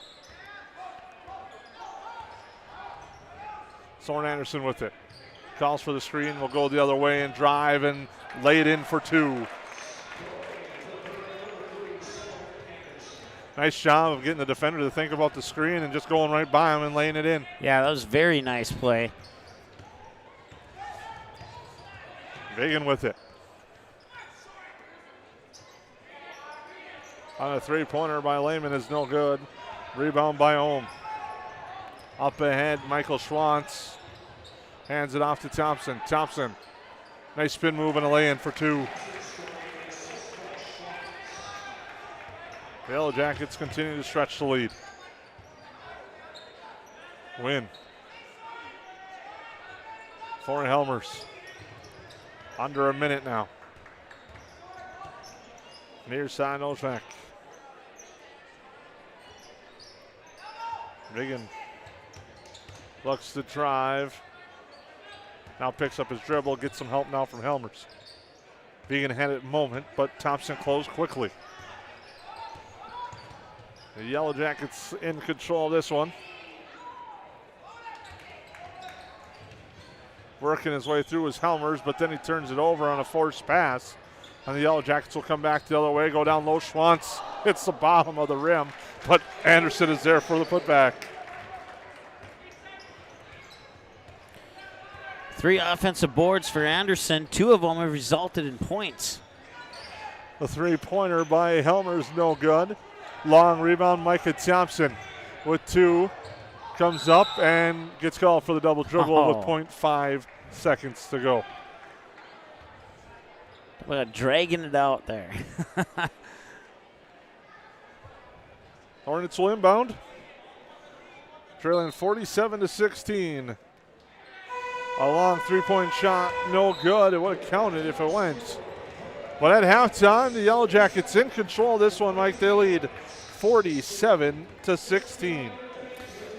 Soren Anderson with it. Calls for the screen, will go the other way and drive and lay it in for two. Nice job of getting the defender to think about the screen and just going right by him and laying it in. Yeah, that was a very nice play. Vigan with it. On a three-pointer by Lehman is no good. Rebound by Ohm. Up ahead, Michael Schwartz hands it off to Thompson. Thompson, nice spin move and a lay-in for two. The Yellow Jackets continue to stretch the lead. Win. For Helmers. Under a minute now. Near side, Ozak. Vigan looks to drive. Now picks up his dribble, gets some help now from Helmers. Vigan had it a moment, but Thompson closed quickly. The Yellow Jackets in control of this one. Working his way through his Helmers, but then he turns it over on a forced pass. And the Yellow Jackets will come back the other way, go down low. Schwantz hits the bottom of the rim, but Anderson is there for the putback. 3 offensive boards for Anderson. 2 of them have resulted in points. The three-pointer by Helmers, no good. Long rebound, Micah Thompson with 2. Comes up and gets called for the double dribble with 0.5 seconds to go. Dragging it out there. Hornets will inbound. Trailing 47-16. A long three-point shot, no good. It would have counted if it went. But at halftime, the Yellow Jackets in control of this one, Mike. They lead 47-16.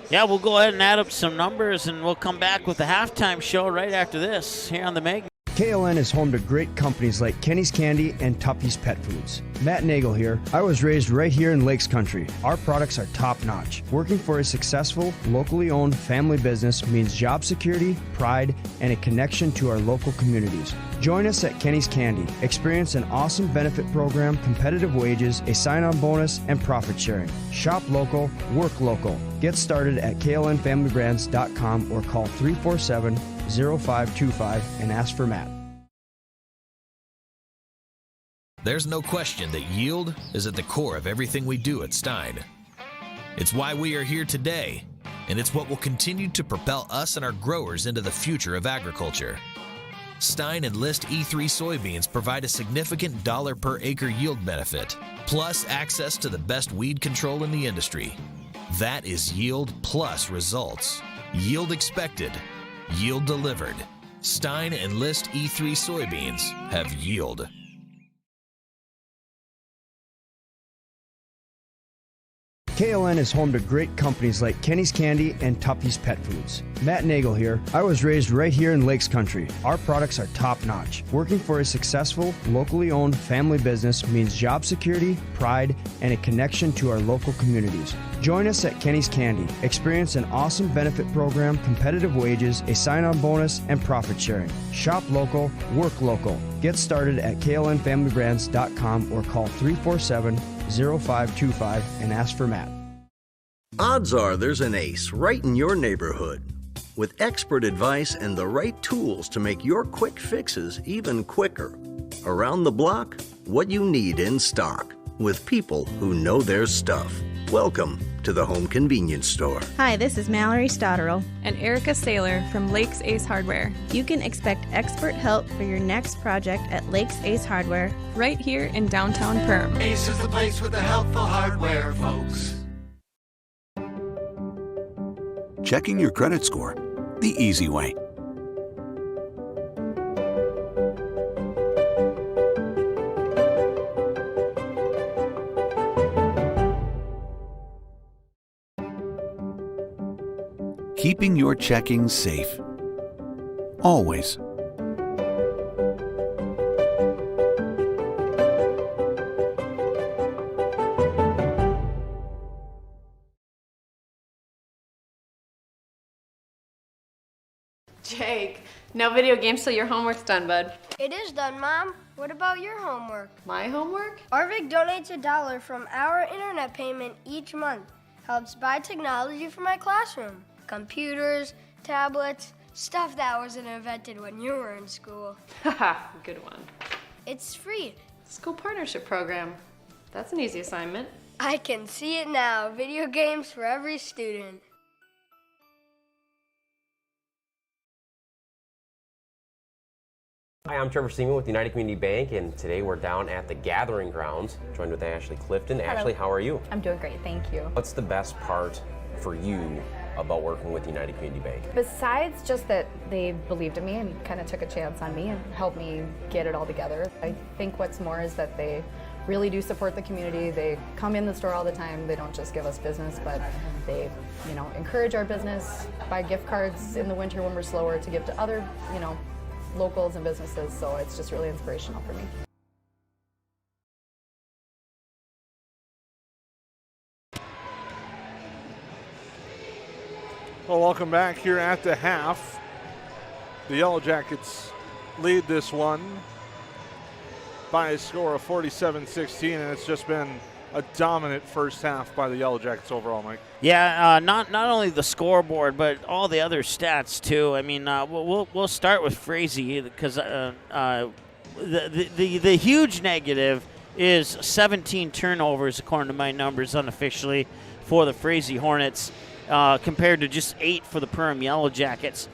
Yeah, we'll go ahead and add up some numbers, and we'll come back with the halftime show right after this here on the Mag. KLN is home to great companies like Kenny's Candy and Tuffy's Pet Foods. Matt Nagel here. I was raised right here in Lakes Country. Our products are top-notch. Working for a successful, locally owned family business means job security, pride, and a connection to our local communities. Join us at Kenny's Candy. Experience an awesome benefit program, competitive wages, a sign-on bonus, and profit sharing. Shop local, work local. Get started at klnfamilybrands.com or call 347-0525 and ask for Matt. There's no question that yield is at the core of everything we do at Stein. It's why we are here today, and it's what will continue to propel us and our growers into the future of agriculture. Stein and List E3 soybeans provide a significant dollar per acre yield benefit, plus access to the best weed control in the industry. That is yield plus results. Yield expected, yield delivered. Stein and List E3 soybeans have yield. KLN is home to great companies like Kenny's Candy and Tuffy's Pet Foods. Matt Nagel here. I was raised right here in Lakes Country. Our products are top-notch. Working for a successful, locally owned family business means job security, pride, and a connection to our local communities. Join us at Kenny's Candy. Experience an awesome benefit program, competitive wages, a sign-on bonus, and profit sharing. Shop local, work local. Get started at klnfamilybrands.com or call 347-0525 and ask for Matt. Odds are there's an ace right in your neighborhood. With expert advice and the right tools to make your quick fixes even quicker. Around the block, what you need in stock. With people who know their stuff. Welcome to the Home Convenience Store. Hi, this is Mallory Stotterell and Erica Saylor from Lakes Ace Hardware. You can expect expert help for your next project at Lakes Ace Hardware, right here in downtown Perham. Ace is the place with the helpful hardware, folks. Checking your credit score the easy way. Keeping your checking safe. Always. Jake, no video games till your homework's done, bud. It is done, Mom. What about your homework? My homework? Arvik donates $1 from our internet payment each month. Helps buy technology for my classroom. Computers, tablets, stuff that wasn't invented when you were in school. Haha, good one. It's free. School partnership program. That's an easy assignment. I can see it now. Video games for every student. Hi, I'm Trevor Seaman with United Community Bank, and today we're down at the Gathering Grounds, joined with Ashley Clifton. Hello. Ashley, how are you? I'm doing great, thank you. What's the best part for you about working with United Community Bank? Besides just that they believed in me and kind of took a chance on me and helped me get it all together, I think what's more is that they really do support the community. They come in the store all the time. They don't just give us business, but they, encourage our business, buy gift cards in the winter when we're slower to give to other, locals and businesses. So it's just really inspirational for me. Well, welcome back here at the half. The Yellow Jackets lead this one by a score of 47-16, and it's just been a dominant first half by the Yellow Jackets overall, Mike. Yeah, not only the scoreboard, but all the other stats too. I mean, we'll start with Frazee because the huge negative is 17 turnovers according to my numbers unofficially for the Frazee Hornets, compared to just 8 for the Perham Yellow Jackets.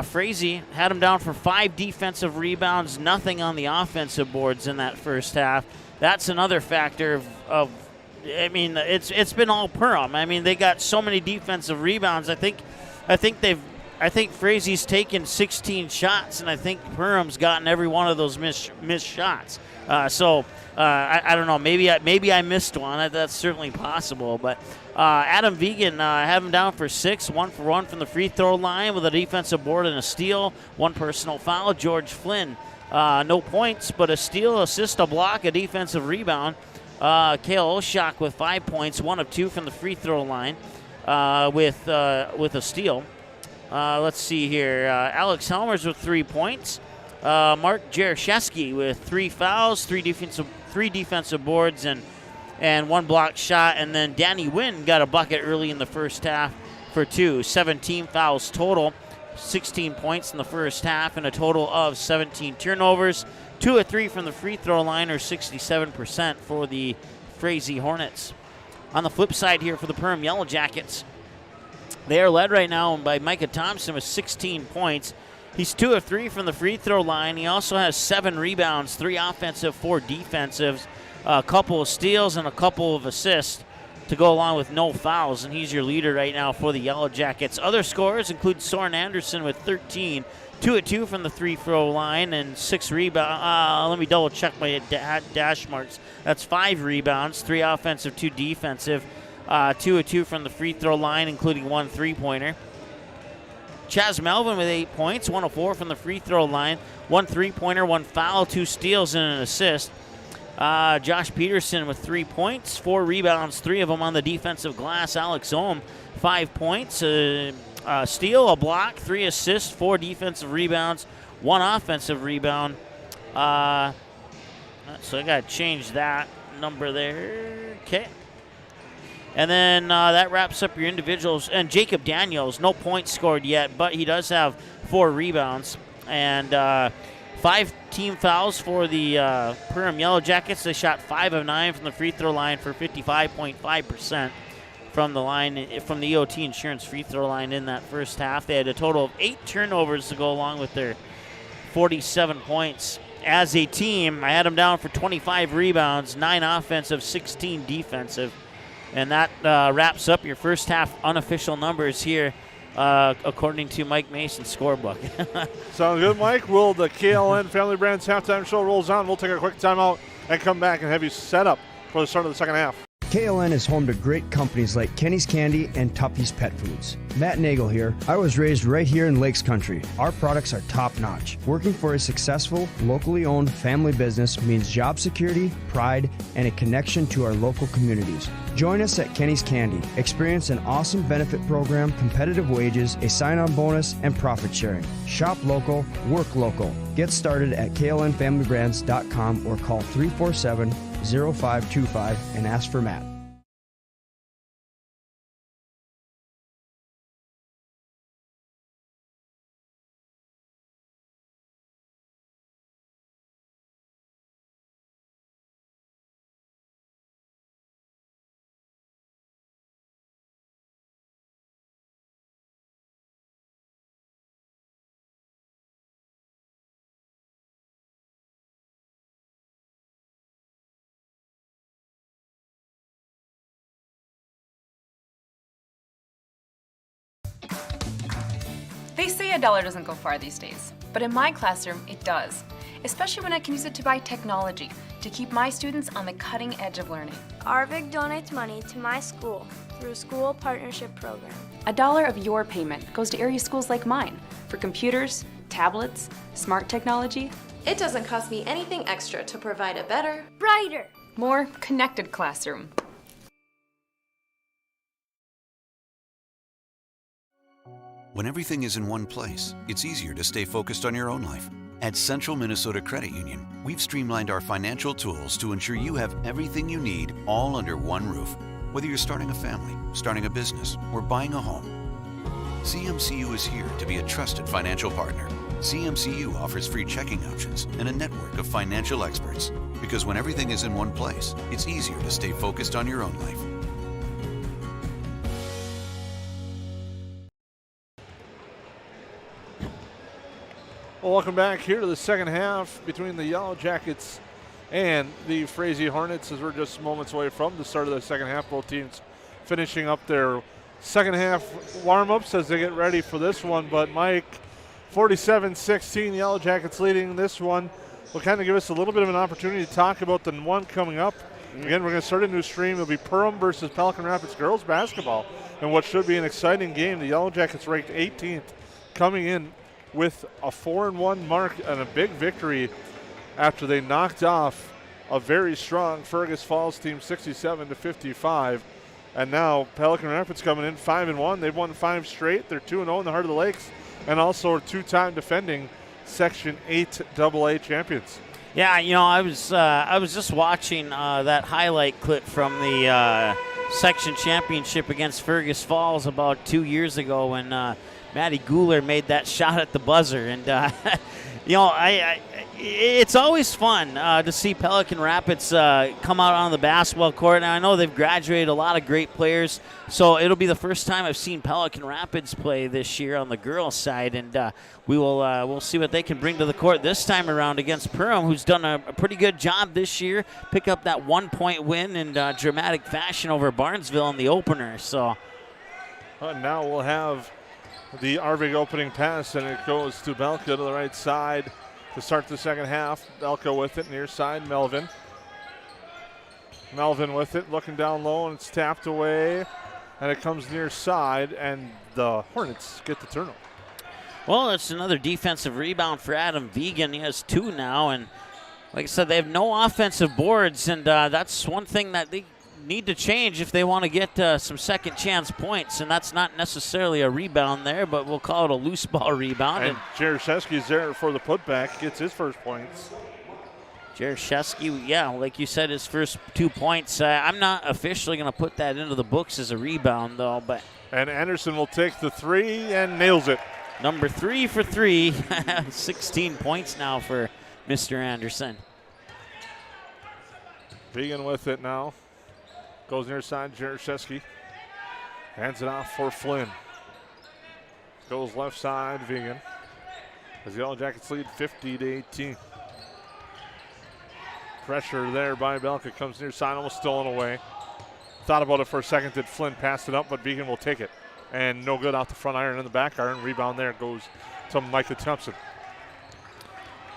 Frazee had him down for 5 defensive rebounds, nothing on the offensive boards in that first half. That's another factor of it's been all Perham. I mean, they got so many defensive rebounds. I think Frazee's taken 16 shots, and I think Perham's gotten every one of those missed shots. I don't know. Maybe I missed one. That's certainly possible. But Adam Vegan had him down for 6, 1 for 1 from the free throw line with a defensive board and a steal, 1 personal foul. George Flynn, no points, but a steal, assist, a block, a defensive rebound. Kale Oshak with 5 points, 1 of 2 from the free throw line with a steal. Let's see here. Alex Helmers with 3 points. Mark Jaroszewski with 3 fouls, 3 defensive boards, and 1 blocked shot. And then Danny Wynn got a bucket early in the first half for 2. 17 fouls total, 16 points in the first half, and a total of 17 turnovers. 2 of 3 from the free throw line, or 67% for the Frazee Hornets. On the flip side here for the Perham Yellow Jackets, they are led right now by Micah Thompson with 16 points. He's 2 of 3 from the free throw line. He also has 7 rebounds, 3 offensive, 4 defensive, a couple of steals, and a couple of assists to go along with no fouls, and he's your leader right now for the Yellow Jackets. Other scorers include Soren Anderson with 13, 2 of 2 from the free throw line, and 6 rebounds. Let me double check my dash marks. That's 5 rebounds, 3 offensive, 2 defensive, 2 of 2 from the free throw line, including 1 3-pointer. Chaz Melvin with 8 points, 1 of 4 from the free throw line, 1 3-pointer, 1 foul, 2 steals, and an assist. Josh Peterson with 3 points, 4 rebounds, 3 of them on the defensive glass. Alex Ohm, 5 points, steal, a block, 3 assists, 4 defensive rebounds, 1 offensive rebound. So I got to change that number there. Okay. And then that wraps up your individuals. And Jacob Daniels, no points scored yet, but he does have 4 rebounds. And 5 team fouls for the Perham Yellow Jackets. They shot 5 of 9 from the free throw line for 55.5% from the line, from the EOT Insurance free throw line in that first half. They had a total of 8 turnovers to go along with their 47 points. As a team, I had them down for 25 rebounds, 9 offensive, 16 defensive. And that wraps up your first half unofficial numbers here, according to Mike Mason's scorebook. Sounds good, Mike. The KLN Family Brands halftime show rolls on. We'll take a quick timeout and come back and have you set up for the start of the second half. KLN is home to great companies like Kenny's Candy and Tuffy's Pet Foods. Matt Nagel here. I was raised right here in Lakes Country. Our products are top-notch. Working for a successful, locally owned family business means job security, pride, and a connection to our local communities. Join us at Kenny's Candy. Experience an awesome benefit program, competitive wages, a sign-on bonus, and profit sharing. Shop local, work local. Get started at klnfamilybrands.com or call 347-0525 and ask for Matt. They say $1 doesn't go far these days, but in my classroom, it does. Especially when I can use it to buy technology to keep my students on the cutting edge of learning. Arvig donates money to my school through a school partnership program. $1 of your payment goes to area schools like mine for computers, tablets, smart technology. It doesn't cost me anything extra to provide a better, brighter, more connected classroom. When everything is in one place, it's easier to stay focused on your own life. At Central Minnesota Credit Union, we've streamlined our financial tools to ensure you have everything you need all under one roof. Whether you're starting a family, starting a business, or buying a home, CMCU is here to be a trusted financial partner. CMCU offers free checking options and a network of financial experts. Because when everything is in one place, it's easier to stay focused on your own life. Well, welcome back here to the second half between the Yellow Jackets and the Frazee Hornets, as we're just moments away from the start of the second half. Both teams finishing up their second half warm-ups as they get ready for this one. But Mike, 47-16, Yellow Jackets leading this one. Will kind of give us a little bit of an opportunity to talk about the one coming up. Again, we're going to start a new stream. It'll be Perham versus Pelican Rapids girls basketball, and what should be an exciting game. The Yellow Jackets ranked 18th, coming in with a 4-1 mark and a big victory after they knocked off a very strong Fergus Falls team 67-55. And now Pelican Rapids coming in 5-1. They've won 5 straight. They're 2-0 in the Heart of the Lakes, and also are 2-time defending Section 8 AA champions. Yeah, you know, I was just watching that highlight clip from the section championship against Fergus Falls about 2 years ago when Maddie Guler made that shot at the buzzer. And, you know, it's always fun to see Pelican Rapids come out on the basketball court. Now, I know they've graduated a lot of great players, so it'll be the first time I've seen Pelican Rapids play this year on the girls' side. And we'll see what they can bring to the court this time around against Perham, who's done a pretty good job this year. Pick up that 1-point win in dramatic fashion over Barnesville in the opener. So now we'll have the Arvig opening pass, and it goes to Belka to the right side to start the second half. Belka with it, near side, Melvin. Melvin with it, looking down low, and it's tapped away, and it comes near side, and the Hornets get the turnover. Well, it's another defensive rebound for Adam Vegan. He has 2 now, and like I said, they have no offensive boards, and that's one thing that they need to change if they want to get some second chance points, and that's not necessarily a rebound there, but we'll call it a loose ball rebound. And Jaroszewski's there for the putback, gets his first points. Jaroszewski, yeah, like you said, his first 2 points. I'm not officially going to put that into the books as a rebound, though. But and Anderson will take the 3 and nails it. Number 3 for 3, 16 points now for Mr. Anderson. Vegan with it now. Goes near side, Jaroszewski. Hands it off for Flynn. Goes left side, Vegan. As the Yellow Jackets lead 50-18. Pressure there by Belka. Comes near side, almost stolen away. Thought about it for a second. Did Flynn pass it up, but Vegan will take it. And no good out the front iron and the back iron. Rebound there goes to Micah Thompson.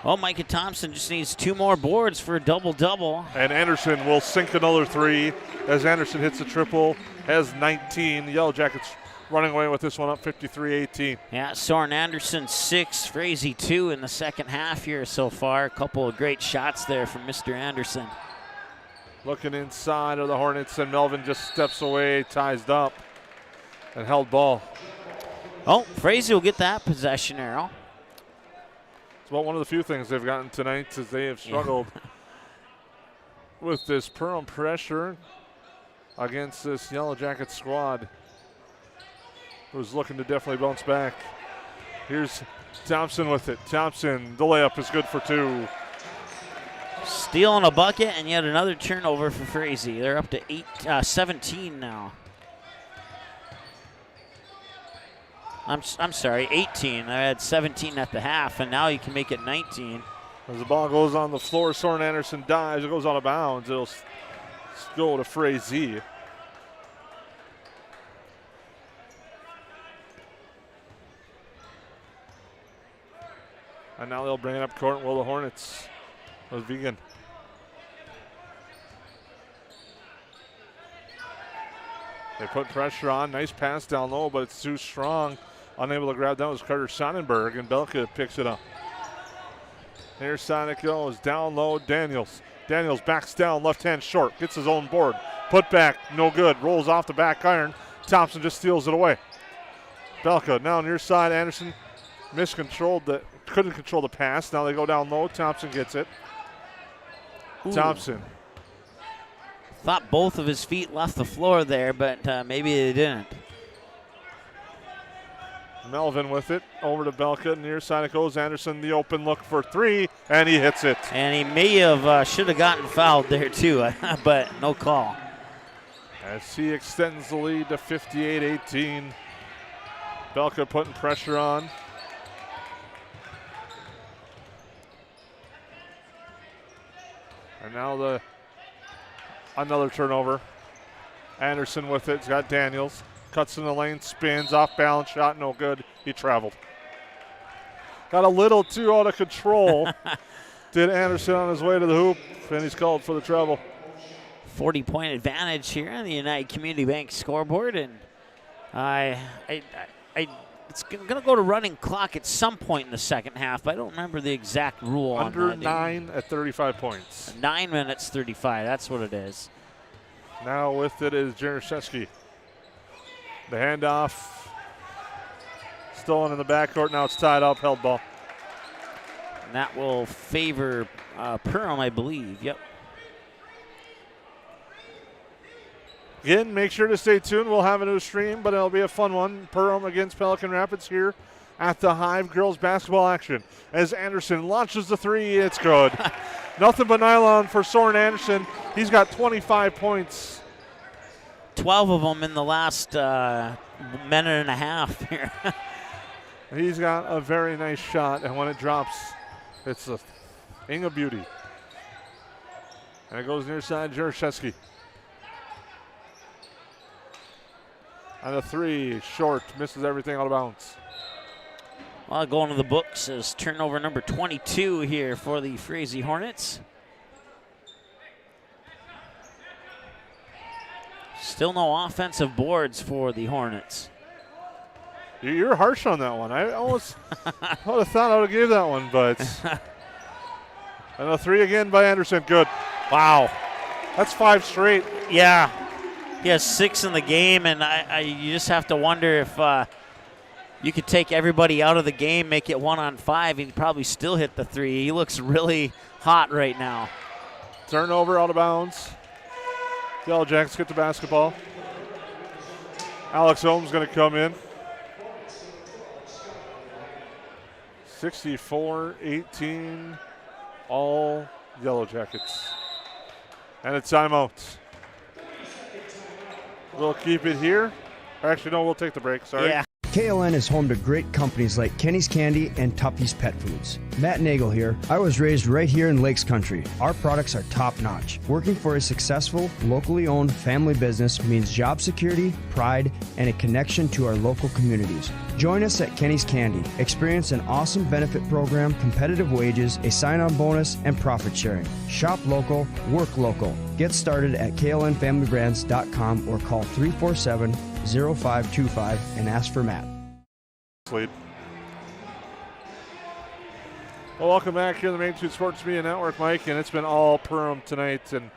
Well, Micah Thompson just needs 2 more boards for a double-double. And Anderson will sink another 3 as Anderson hits a triple, has 19. The Yellow Jackets running away with this one up 53-18. Yeah, Soren Anderson 6, Frazee 2 in the second half here so far. A couple of great shots there from Mr. Anderson. Looking inside of the Hornets, and Melvin just steps away, ties up, and held ball. Oh, Frazee will get that possession arrow. It's about one of the few things they've gotten tonight as they have struggled with this Perham pressure against this Yellow Jacket squad, who's looking to definitely bounce back. Here's Thompson with it. Thompson, the layup is good for 2. Steal and a bucket, and yet another turnover for Frazee. They're up to 17 now. I'm sorry, 18. I had 17 at the half, and now you can make it 19. As the ball goes on the floor, Soren Anderson dives. It goes out of bounds. It'll go to Frazee. And now they'll bring it up court. Will the Hornets with Vegan. They put pressure on. Nice pass down low, but it's too strong. Unable to grab that was Carter Sonnenberg, and Belka picks it up. Here's Sonic goes down low. Daniels backs down, left hand short, gets his own board. Put back, no good. Rolls off the back iron. Thompson just steals it away. Belka now near side. Anderson couldn't control the pass. Now they go down low. Thompson gets it. Ooh. Thompson. Thought both of his feet left the floor there, but maybe they didn't. Melvin with it, over to Belka, near side it goes. Anderson, the open look for 3, and he hits it. And he may have, should have gotten fouled there too, but no call. As he extends the lead to 58-18. Belka putting pressure on. And now another turnover. Anderson with it, he's got Daniels. Cuts in the lane, spins, off balance shot, no good. He traveled. Got a little too out of control. Did Anderson on his way to the hoop, and he's called for the travel. 40-point advantage here on the United Community Bank scoreboard, and it's going to go to running clock at some point in the second half. I don't remember the exact rule on that. Under 9 at 35 points. 9 minutes 35, that's what it is. Now with it is Jaroszewski. The handoff, stolen in the backcourt. Now it's tied up, held ball. And that will favor Perham, I believe. Yep. Again, make sure to stay tuned. We'll have a new stream, but it'll be a fun one. Perham against Pelican Rapids here at the Hive girls basketball action. As Anderson launches the 3, it's good. Nothing but nylon for Soren Anderson. He's got 25 points. 12 of them in the last minute and a half here. He's got a very nice shot, and when it drops, it's a thing of beauty. And it goes near side, Jaroszewski. And a 3, short, misses everything out of bounds. Well, going to the books as turnover number 22 here for the Frazee Hornets. Still no offensive boards for the Hornets. You're harsh on that one. I almost would have thought I would have gave that one, but. And a 3 again by Anderson. Good. Wow. That's 5 straight. Yeah. He has 6 in the game, and you just have to wonder if you could take everybody out of the game, make it 1-on-5, he'd probably still hit the 3. He looks really hot right now. Turnover out of bounds. Yellow Jackets get the basketball. Alex Holmes going to come in. 64-18, all Yellow Jackets. And it's timeout. We'll keep it here. Actually, no, we'll take the break, sorry. Yeah. KLN is home to great companies like Kenny's Candy and Tuffy's Pet Foods. Matt Nagel here. I was raised right here in Lakes Country. Our products are top-notch. Working for a successful, locally owned family business means job security, pride, and a connection to our local communities. Join us at Kenny's Candy. Experience an awesome benefit program, competitive wages, a sign-on bonus, and profit sharing. Shop local, work local. Get started at klnfamilybrands.com or call 347-0525 and ask for Matt. Well, welcome back here to the Magnitude Sports Media Network, Mike, and it's been all Perham tonight, and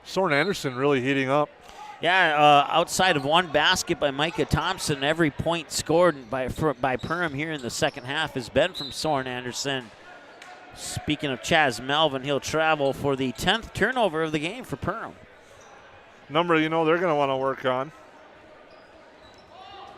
Soren Anderson really heating up. Yeah, outside of one basket by Micah Thompson, every point scored by Perham here in the second half has been from Soren Anderson. Speaking of Chaz Melvin, he'll travel for the 10th turnover of the game for Perham. Number they're going to want to work on.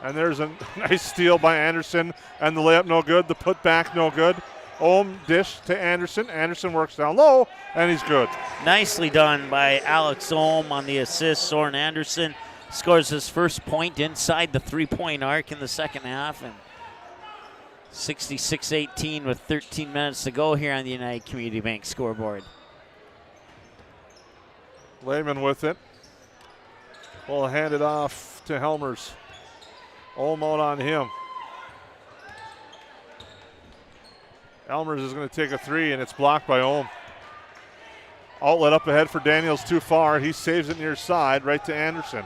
And there's a nice steal by Anderson, and the layup no good, the putback no good. Ohm dish to Anderson. Anderson works down low, and he's good. Nicely done by Alex Ohm on the assist. Soren Anderson scores his first point inside the three-point arc in the second half, and 66-18 with 13 minutes to go here on the United Community Bank scoreboard. Lehman with it. We'll hand it off to Helmers. Ohm out on him. Elmers is going to take a three, and it's blocked by Ohm. Outlet up ahead for Daniels, too far. He saves it near side, right to Anderson.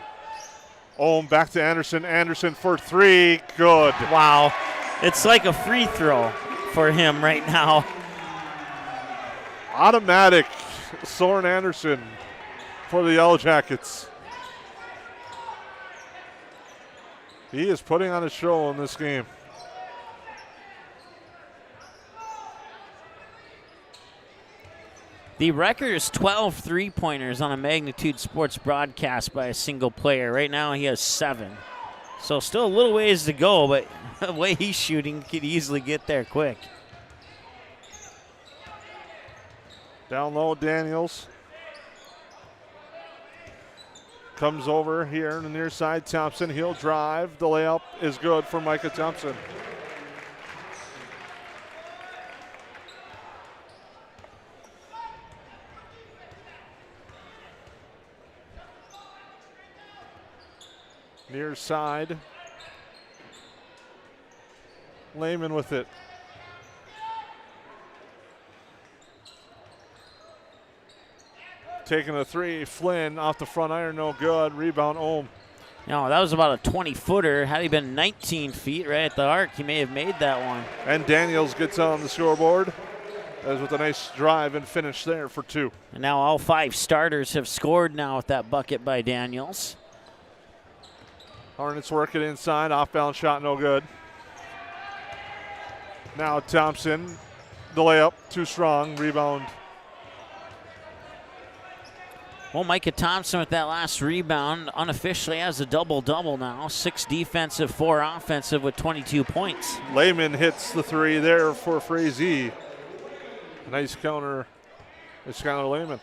Ohm back to Anderson. Anderson for three, good. Wow, it's like a free throw for him right now. Automatic, Soren Anderson for the Yellow Jackets. He is putting on a show in this game. The record is 12 three-pointers on a Magnitude Sports broadcast by a single player. Right now he has 7. So still a little ways to go, but the way he's shooting, he could easily get there quick. Down low, Daniels. Comes over here on the near side, Thompson. He'll drive. The layup is good for Micah Thompson. Near side. Lehman with it. Taking a three. Flynn off the front iron, no good. Rebound, Ohm. No, that was about a 20-footer. Had he been 19 feet right at the arc, he may have made that one. And Daniels gets on the scoreboard. As with a nice drive and finish there for 2. And now all 5 starters have scored now with that bucket by Daniels. Hornets work it inside. Off-balance shot, no good. Now Thompson. The layup, too strong. Rebound. Well, Micah Thompson with that last rebound unofficially has a double-double now. 6 defensive, 4 offensive with 22 points. Lehman hits the three there for Frazee. Nice counter. It's counter Lehman.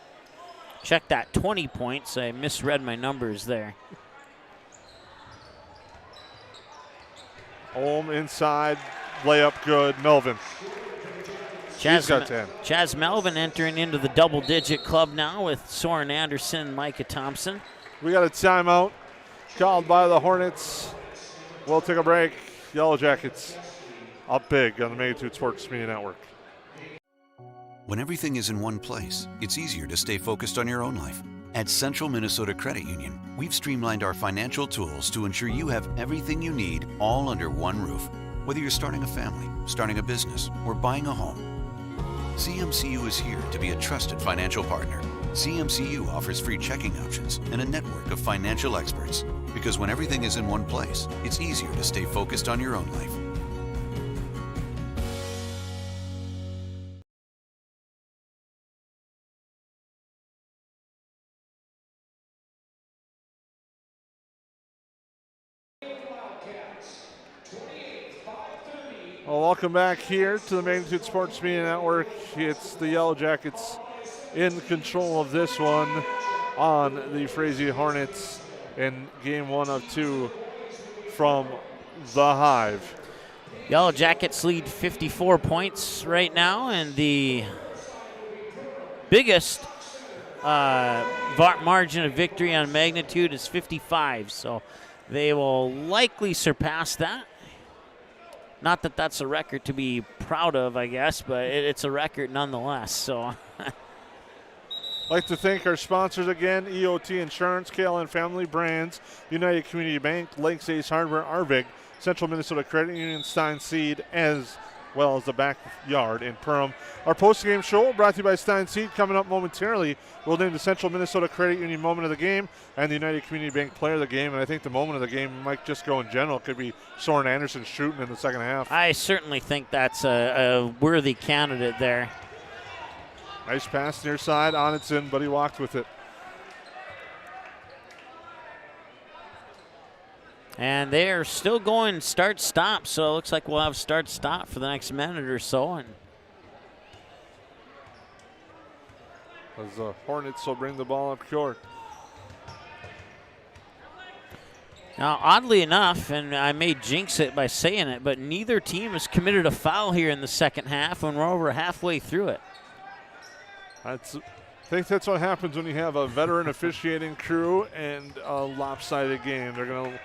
Check that, 20 points. I misread my numbers there. Ohm inside, layup good. Melvin. He's got 10. Chaz Melvin entering into the double-digit club now with Soren Anderson and Micah Thompson. We got a timeout called by the Hornets. We'll take a break. Yellow Jackets up big on the Magnitude Sports Media Network. When everything is in one place, it's easier to stay focused on your own life. At Central Minnesota Credit Union, we've streamlined our financial tools to ensure you have everything you need all under one roof. Whether you're starting a family, starting a business, or buying a home, CMCU is here to be a trusted financial partner. CMCU offers free checking options and a network of financial experts. Because when everything is in one place, it's easier to stay focused on your own life. Well, welcome back here to the Magnitude Sports Media Network. It's the Yellow Jackets in control of this one on the Frazee Hornets in game 1 of 2 from the Hive. Yellow Jackets lead 54 points right now, and the biggest margin of victory on magnitude is 55, so they will likely surpass that. Not that that's a record to be proud of, I guess, but it's a record nonetheless. So, like to thank our sponsors again: EOT Insurance, KLN Family Brands, United Community Bank, Lakes Ace Hardware, Arvig, Central Minnesota Credit Union, Stein Seed, as well as the Backyard in Perham. Our post-game show brought to you by Stein Seed. Coming up momentarily, we'll name the Central Minnesota Credit Union moment of the game and the United Community Bank player of the game. And I think the moment of the game might just go in general. It could be Soren Anderson shooting in the second half. I certainly think that's a worthy candidate there. Nice pass near side, Onitson, but he walked with it. And they are still going start-stop, so it looks like we'll have start-stop for the next minute or so. And as the Hornets will bring the ball up short. Now, oddly enough, and I may jinx it by saying it, but neither team has committed a foul here in the second half when we're over halfway through it. I think that's what happens when you have a veteran officiating crew and a lopsided game. They're going to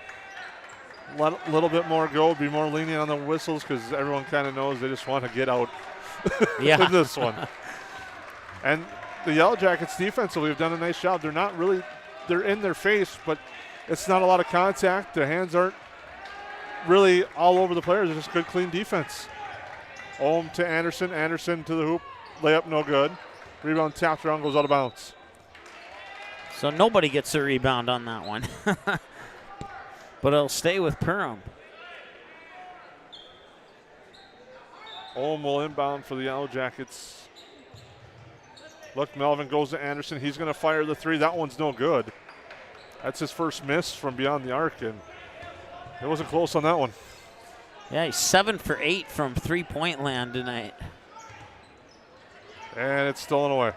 let a little bit more go, be more lenient on the whistles because everyone kind of knows they just want to get out in this one. And the Yellow Jackets defensively have done a nice job. They're not really, they're in their face, but it's not a lot of contact. Their hands aren't really all over the players. It's just good, clean defense. Ohm to Anderson. Anderson to the hoop. Layup no good. Rebound tapped around, goes out of bounds. So nobody gets a rebound on that one. But it'll stay with Perham. Ohm will inbound for the Yellow Jackets. Look, Melvin goes to Anderson. He's going to fire the three. That one's no good. That's his first miss from beyond the arc, and it wasn't close on that one. Yeah, he's 7 for 8 from three-point land tonight. And it's stolen away.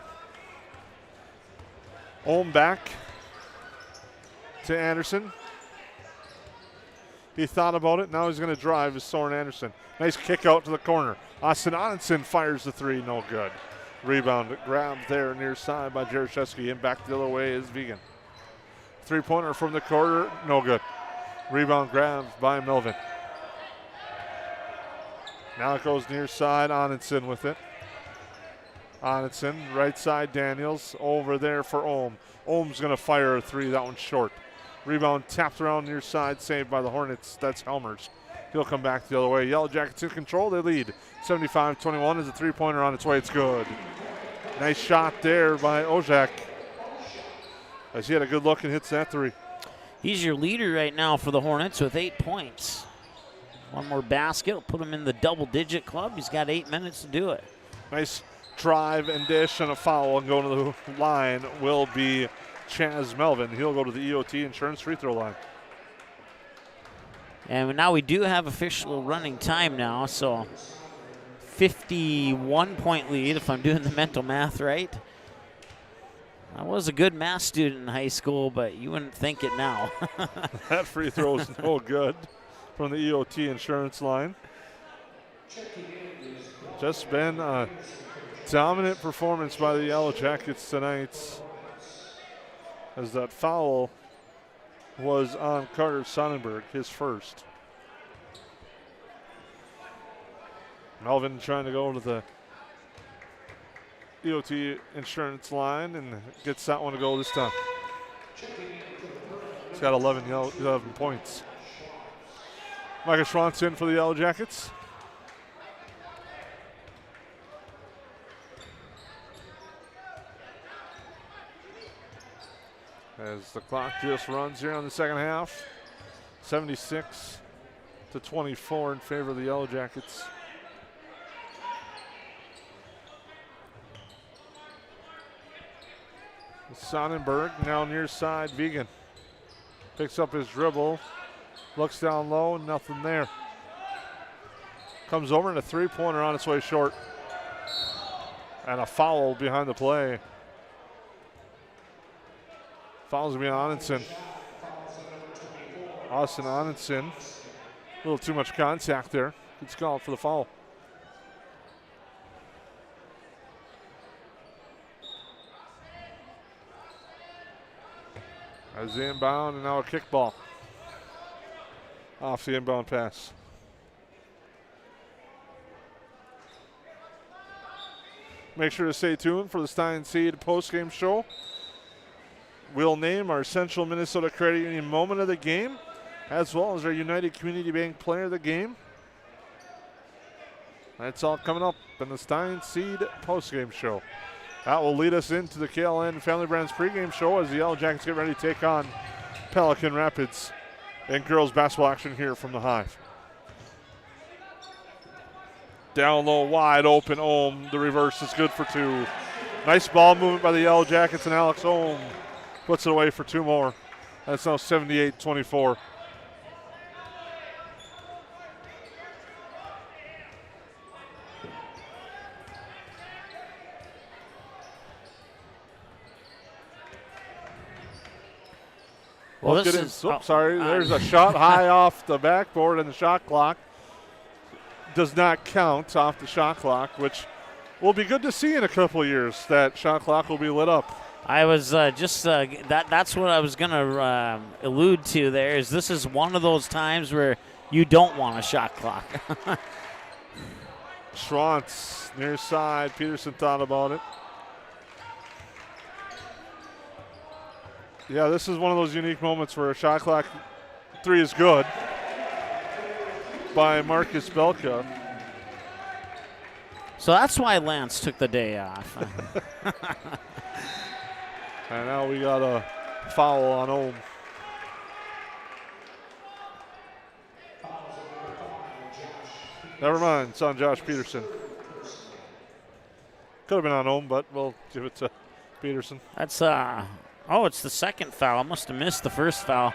Ohm back to Anderson. He thought about it. Now he's going to drive. Is Soren Anderson. Nice kick out to the corner. Austin Onitson fires the three. No good. Rebound grabbed there near side by Jaroszewski. And back the other way is Vegan. Three-pointer from the corner. No good. Rebound grabbed by Melvin. Now it goes near side. Onitson with it. Onitson, right side, Daniels. Over there for Ohm. Ohm's going to fire a three. That one's short. Rebound tapped around near side, saved by the Hornets. That's Helmers. He'll come back the other way. Yellow Jackets in control. They lead 75-21 as a three-pointer on its way. It's good. Nice shot there by Ojak as he had a good look and hits that three. He's your leader right now for the Hornets with 8 points. One more basket will put him in the double-digit club. He's got 8 minutes to do it. Nice drive and dish and a foul, and going to the line will be Chaz Melvin. He'll go to the EOT Insurance free throw line. And now we do have official running time now, so 51-point lead if I'm doing the mental math right. I was a good math student in high school, but you wouldn't think it now. That free throw is no good from the EOT Insurance line. Just been a dominant performance by the Yellow Jackets tonight, as that foul was on Carter Sonnenberg, his first. Melvin trying to go to the EOT Insurance line and gets that one to go this time. He's got 11 points. Micah Schwartz in for the Yellow Jackets. As the clock just runs here on the second half. 76-24 in favor of the Yellow Jackets. Sonnenberg now near side. Vegan picks up his dribble, looks down low, nothing there. Comes over and a three-pointer on its way short. And a foul behind the play. Foul's going to be on Onitson. Austin Onitson little too much contact there. It's called for the foul. As the inbound, and now a kickball off the inbound pass. Make sure to stay tuned for the Stein Seed postgame show. We'll name our Central Minnesota Credit Union moment of the game, as well as our United Community Bank player of the game. That's all coming up in the Stein Seed postgame show. That will lead us into the KLN Family Brands pregame show as the Yellow Jackets get ready to take on Pelican Rapids in girls basketball action here from the Hive. Down low, wide open, Ohm. The reverse is good for two. Nice ball movement by the Yellow Jackets, and Alex Ohm puts it away for two more. That's now 78-24. Well, this is, there's a shot high off the backboard, and the shot clock does not count off the shot clock, which will be good to see in a couple of years. That shot clock will be lit up. I was that's what I was going to allude to there, is this is one of those times where you don't want a shot clock. Schwartz near side. Peterson thought about it. Yeah, this is one of those unique moments where a shot clock three is good by Marcus Belka. So that's why Lance took the day off. And now we got a foul on Ohm. Never mind, it's on Josh Peterson. Could have been on Ohm, but we'll give it to Peterson. That's it's the second foul. I must have missed the first foul.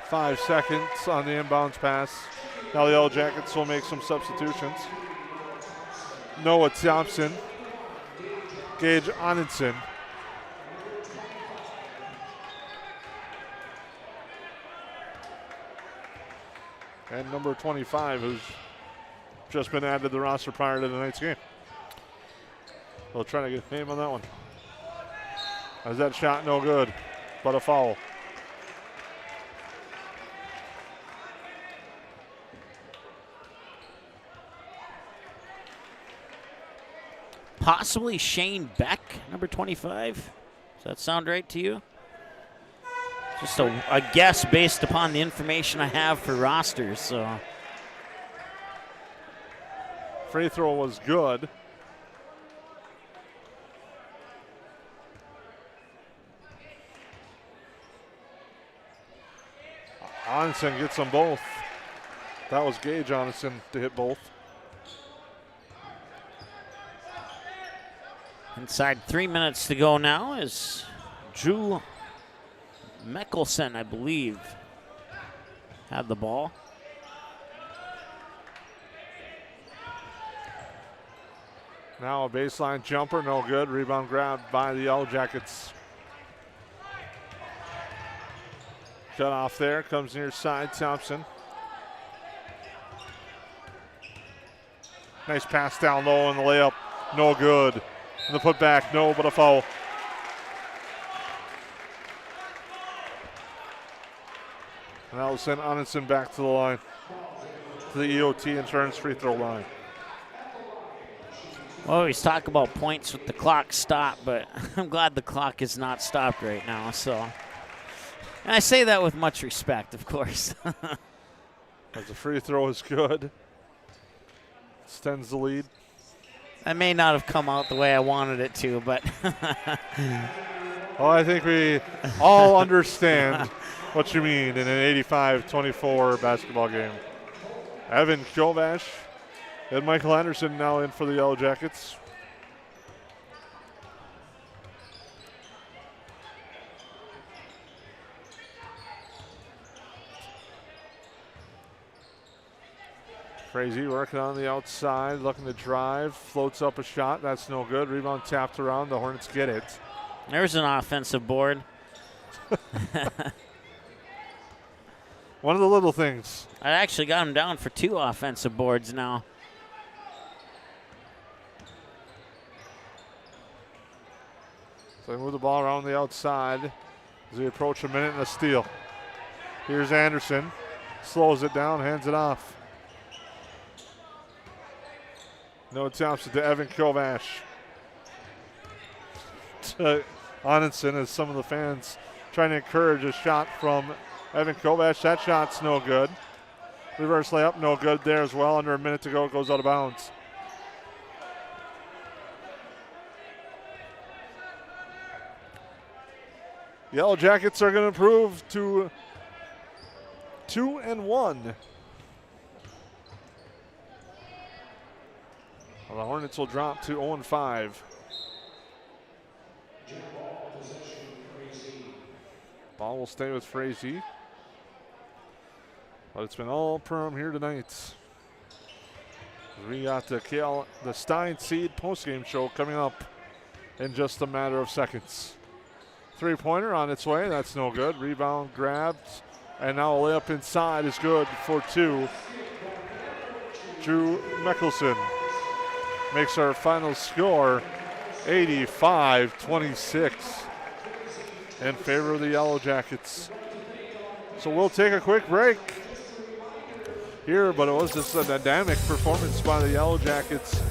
.5 seconds on the inbounds pass. Now the Yellow Jackets will make some substitutions. Noah Thompson, Gage Onenson, and number 25, who's just been added to the roster prior to tonight's game. We'll try to get a name on that one. As that shot no good, but a foul. Possibly Shane Beck, number 25. Does that sound right to you? Just a guess based upon the information I have for rosters. So free throw was good. Onenson gets them both. That was Gage Onenson to hit both. Inside 3 minutes to go now is Drew Mickelson, I believe, had the ball. Now a baseline jumper, no good. Rebound grabbed by the Yellow Jackets. Cut off there, comes near side, Thompson. Nice pass down low in the layup, no good. And the putback, no, but a foul. And that will send Onenson back to the line, to the EOT insurance free throw line. Well, he's talking about points with the clock stopped, but I'm glad the clock is not stopped right now. So, and I say that with much respect, of course. As the free throw is good, extends the lead. That may not have come out the way I wanted it to, but. Well, I think we all understand what you mean in an 85-24 basketball game. Evan Kovash and Michael Anderson now in for the Yellow Jackets. Frazee working on the outside, looking to drive, floats up a shot. That's no good. Rebound tapped around. The Hornets get it. There's an offensive board. One of the little things. I actually got him down for 2 offensive boards now. So they move the ball around the outside as we approach a minute and a steal. Here's Anderson. Slows it down, hands it off. No Thompson to Evan Kovash. To Onenson as some of the fans trying to encourage a shot from Evan Kovash. That shot's no good. Reverse layup, no good there as well. Under a minute to go, it goes out of bounds. Yellow Jackets are going to improve to 2-1. Well, the Hornets will drop to 0-5. Ball will stay with Frazee. But it's been all Perham here tonight. We got the Stein Seed postgame show coming up in just a matter of seconds. Three-pointer on its way. That's no good. Rebound grabbed. And now a layup inside is good for 2. Drew Mickelson makes our final score 85-26 in favor of the Yellow Jackets. So we'll take a quick break here, but it was just a dynamic performance by the Yellow Jackets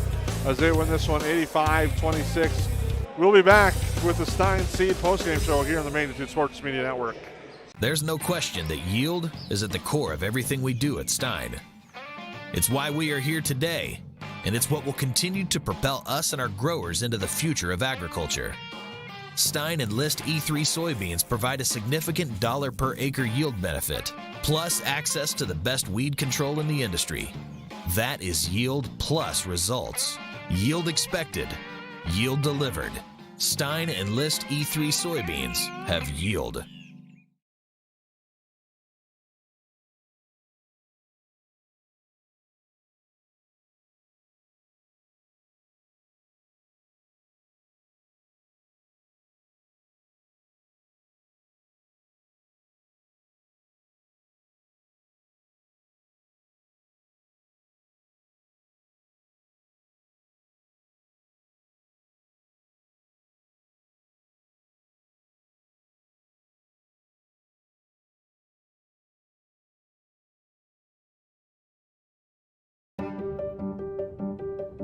as they win this one 85-26. We'll be back with the Stein Seed postgame show here on the Magnitude Sports Media Network. There's no question that yield is at the core of everything we do at Stein. It's why we are here today, and it's what will continue to propel us and our growers into the future of agriculture. Stein Enlist E3 soybeans provide a significant dollar per acre yield benefit, plus access to the best weed control in the industry. That is yield plus results. Yield expected, yield delivered. Stein Enlist E3 soybeans have yield.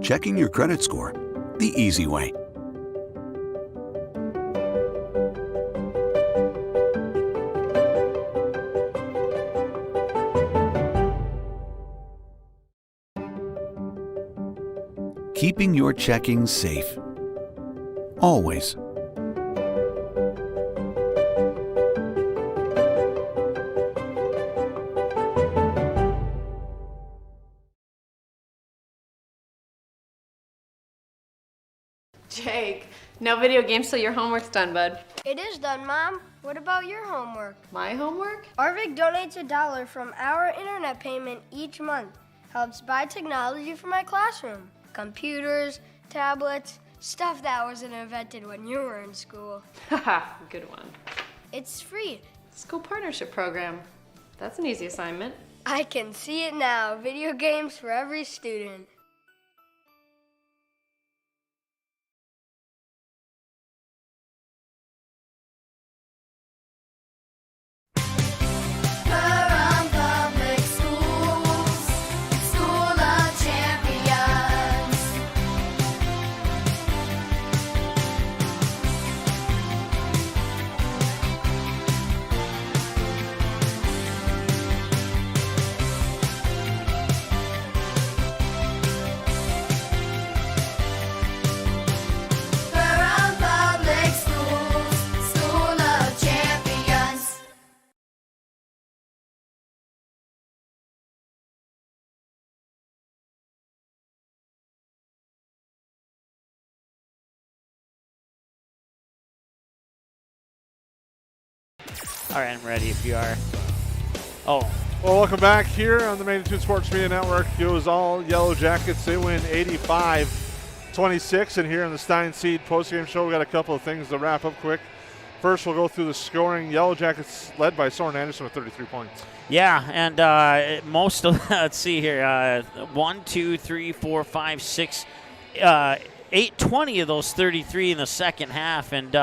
Checking your credit score the easy way. Keeping your checking safe. Always. Jake, no video games till your homework's done, bud. It is done, Mom. What about your homework? My homework? Arvik donates $1 from our internet payment each month. Helps buy technology for my classroom. Computers, tablets, stuff that wasn't invented when you were in school. Haha, good one. It's free. School partnership program. That's an easy assignment. I can see it now. Video games for every student. All right, I'm ready if you are. Oh, Well, welcome back here on the Magnitude Sports Media Network. It was all Yellow Jackets. They win 85-26. And here in the Stein Seed postgame show, we got a couple of things to wrap up quick. First, we'll go through the scoring. Yellow Jackets led by Soren Anderson with 33 points. Yeah, and most of, let's see here, 1, 2, 3, 4, 5, 6, 8, 20 of those 33 in the second half, and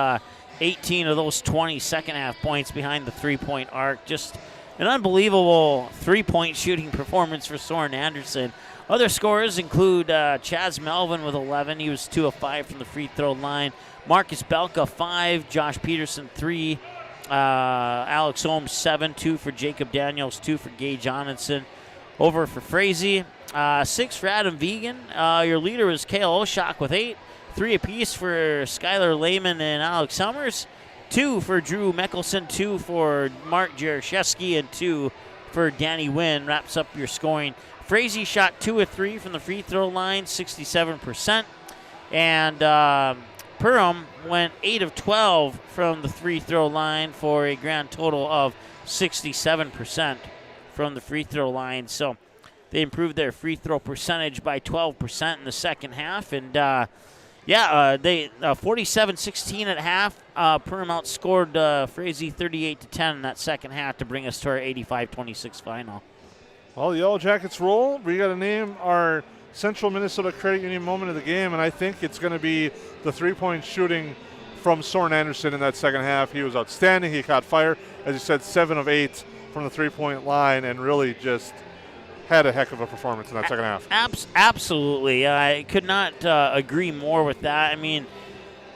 18 of those 20 second half points behind the three-point arc. Just an unbelievable three-point shooting performance for Soren Anderson. Other scorers include Chaz Melvin with 11. He was 2 of 5 from the free throw line. Marcus Belka, 5. Josh Peterson, 3. Alex Holmes, 7. 2 for Jacob Daniels, 2 for Gage Onenson. Over for Frazee, 6 for Adam Vegan. Your leader was Kale Oshak with 8. 3 apiece for Skylar Lehman and Alex Summers. 2 for Drew Mickelson, 2 for Mark Jaroszewski, and 2 for Danny Wynn. Wraps up your scoring. Frazee shot 2 of 3 from the free throw line, 67%. And Perham went 8 of 12 from the free throw line for a grand total of 67% from the free throw line. So they improved their free throw percentage by 12% in the second half. And they 47-16 at half. Perham outscored Frazee 38-10 in that second half to bring us to our 85-26 final. Well, the Yellow Jackets roll. We got to name our Central Minnesota Credit Union moment of the game, and I think it's going to be the three-point shooting from Soren Anderson in that second half. He was outstanding. He caught fire. As you said, 7 of 8 from the three-point line, and really just had a heck of a performance in that second half. Absolutely. I could not agree more with that. I mean,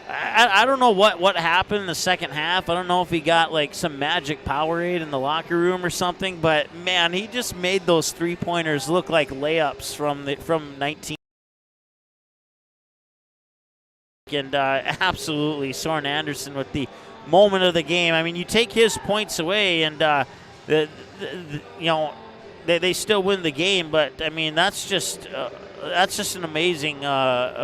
I don't know what happened in the second half. I don't know if he got like some magic Powerade in the locker room or something, but man, he just made those three-pointers look like layups from 19. And absolutely, Soren Anderson with the moment of the game. I mean, you take his points away, and they still win the game. But I mean, that's just an amazing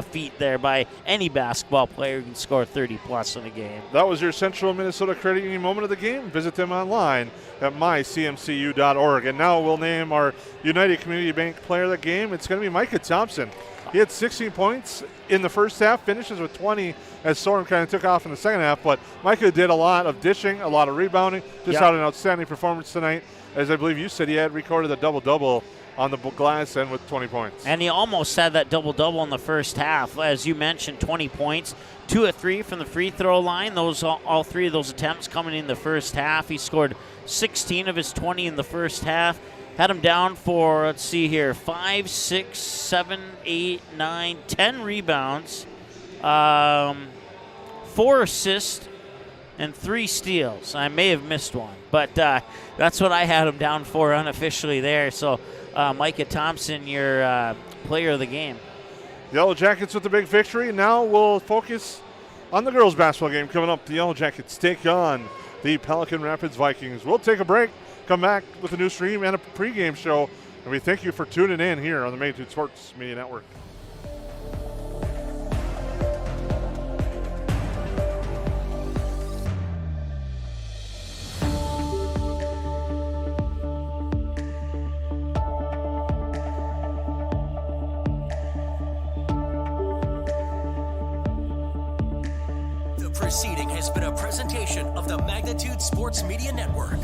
feat there by any basketball player who can score 30-plus in a game. That was your Central Minnesota Credit Union moment of the game. Visit them online at mycmcu.org. And now we'll name our United Community Bank player of the game. It's going to be Micah Thompson. He had 16 points in the first half, finishes with 20 as Soren kind of took off in the second half. But Micah did a lot of dishing, a lot of rebounding. Just had an outstanding performance tonight. As I believe you said, he had recorded a double-double on the glass end with 20 points. And he almost had that double-double in the first half. As you mentioned, 20 points, 2 of 3 from the free throw line. Those all 3 of those attempts coming in the first half. He scored 16 of his 20 in the first half. Had him down for, let's see here, 5, 6, 7, 8, 9, 10 rebounds, 4 assists, and 3 steals. I may have missed one, but that's what I had him down for unofficially there. So Micah Thompson, your player of the game. Yellow Jackets with the big victory. Now we'll focus on the girls' basketball game coming up. The Yellow Jackets take on the Pelican Rapids Vikings. We'll take a break, come back with a new stream and a pregame show, and we thank you for tuning in here on the Magnitude Sports Media Network. The proceeding has been a presentation of the Magnitude Sports Media Network.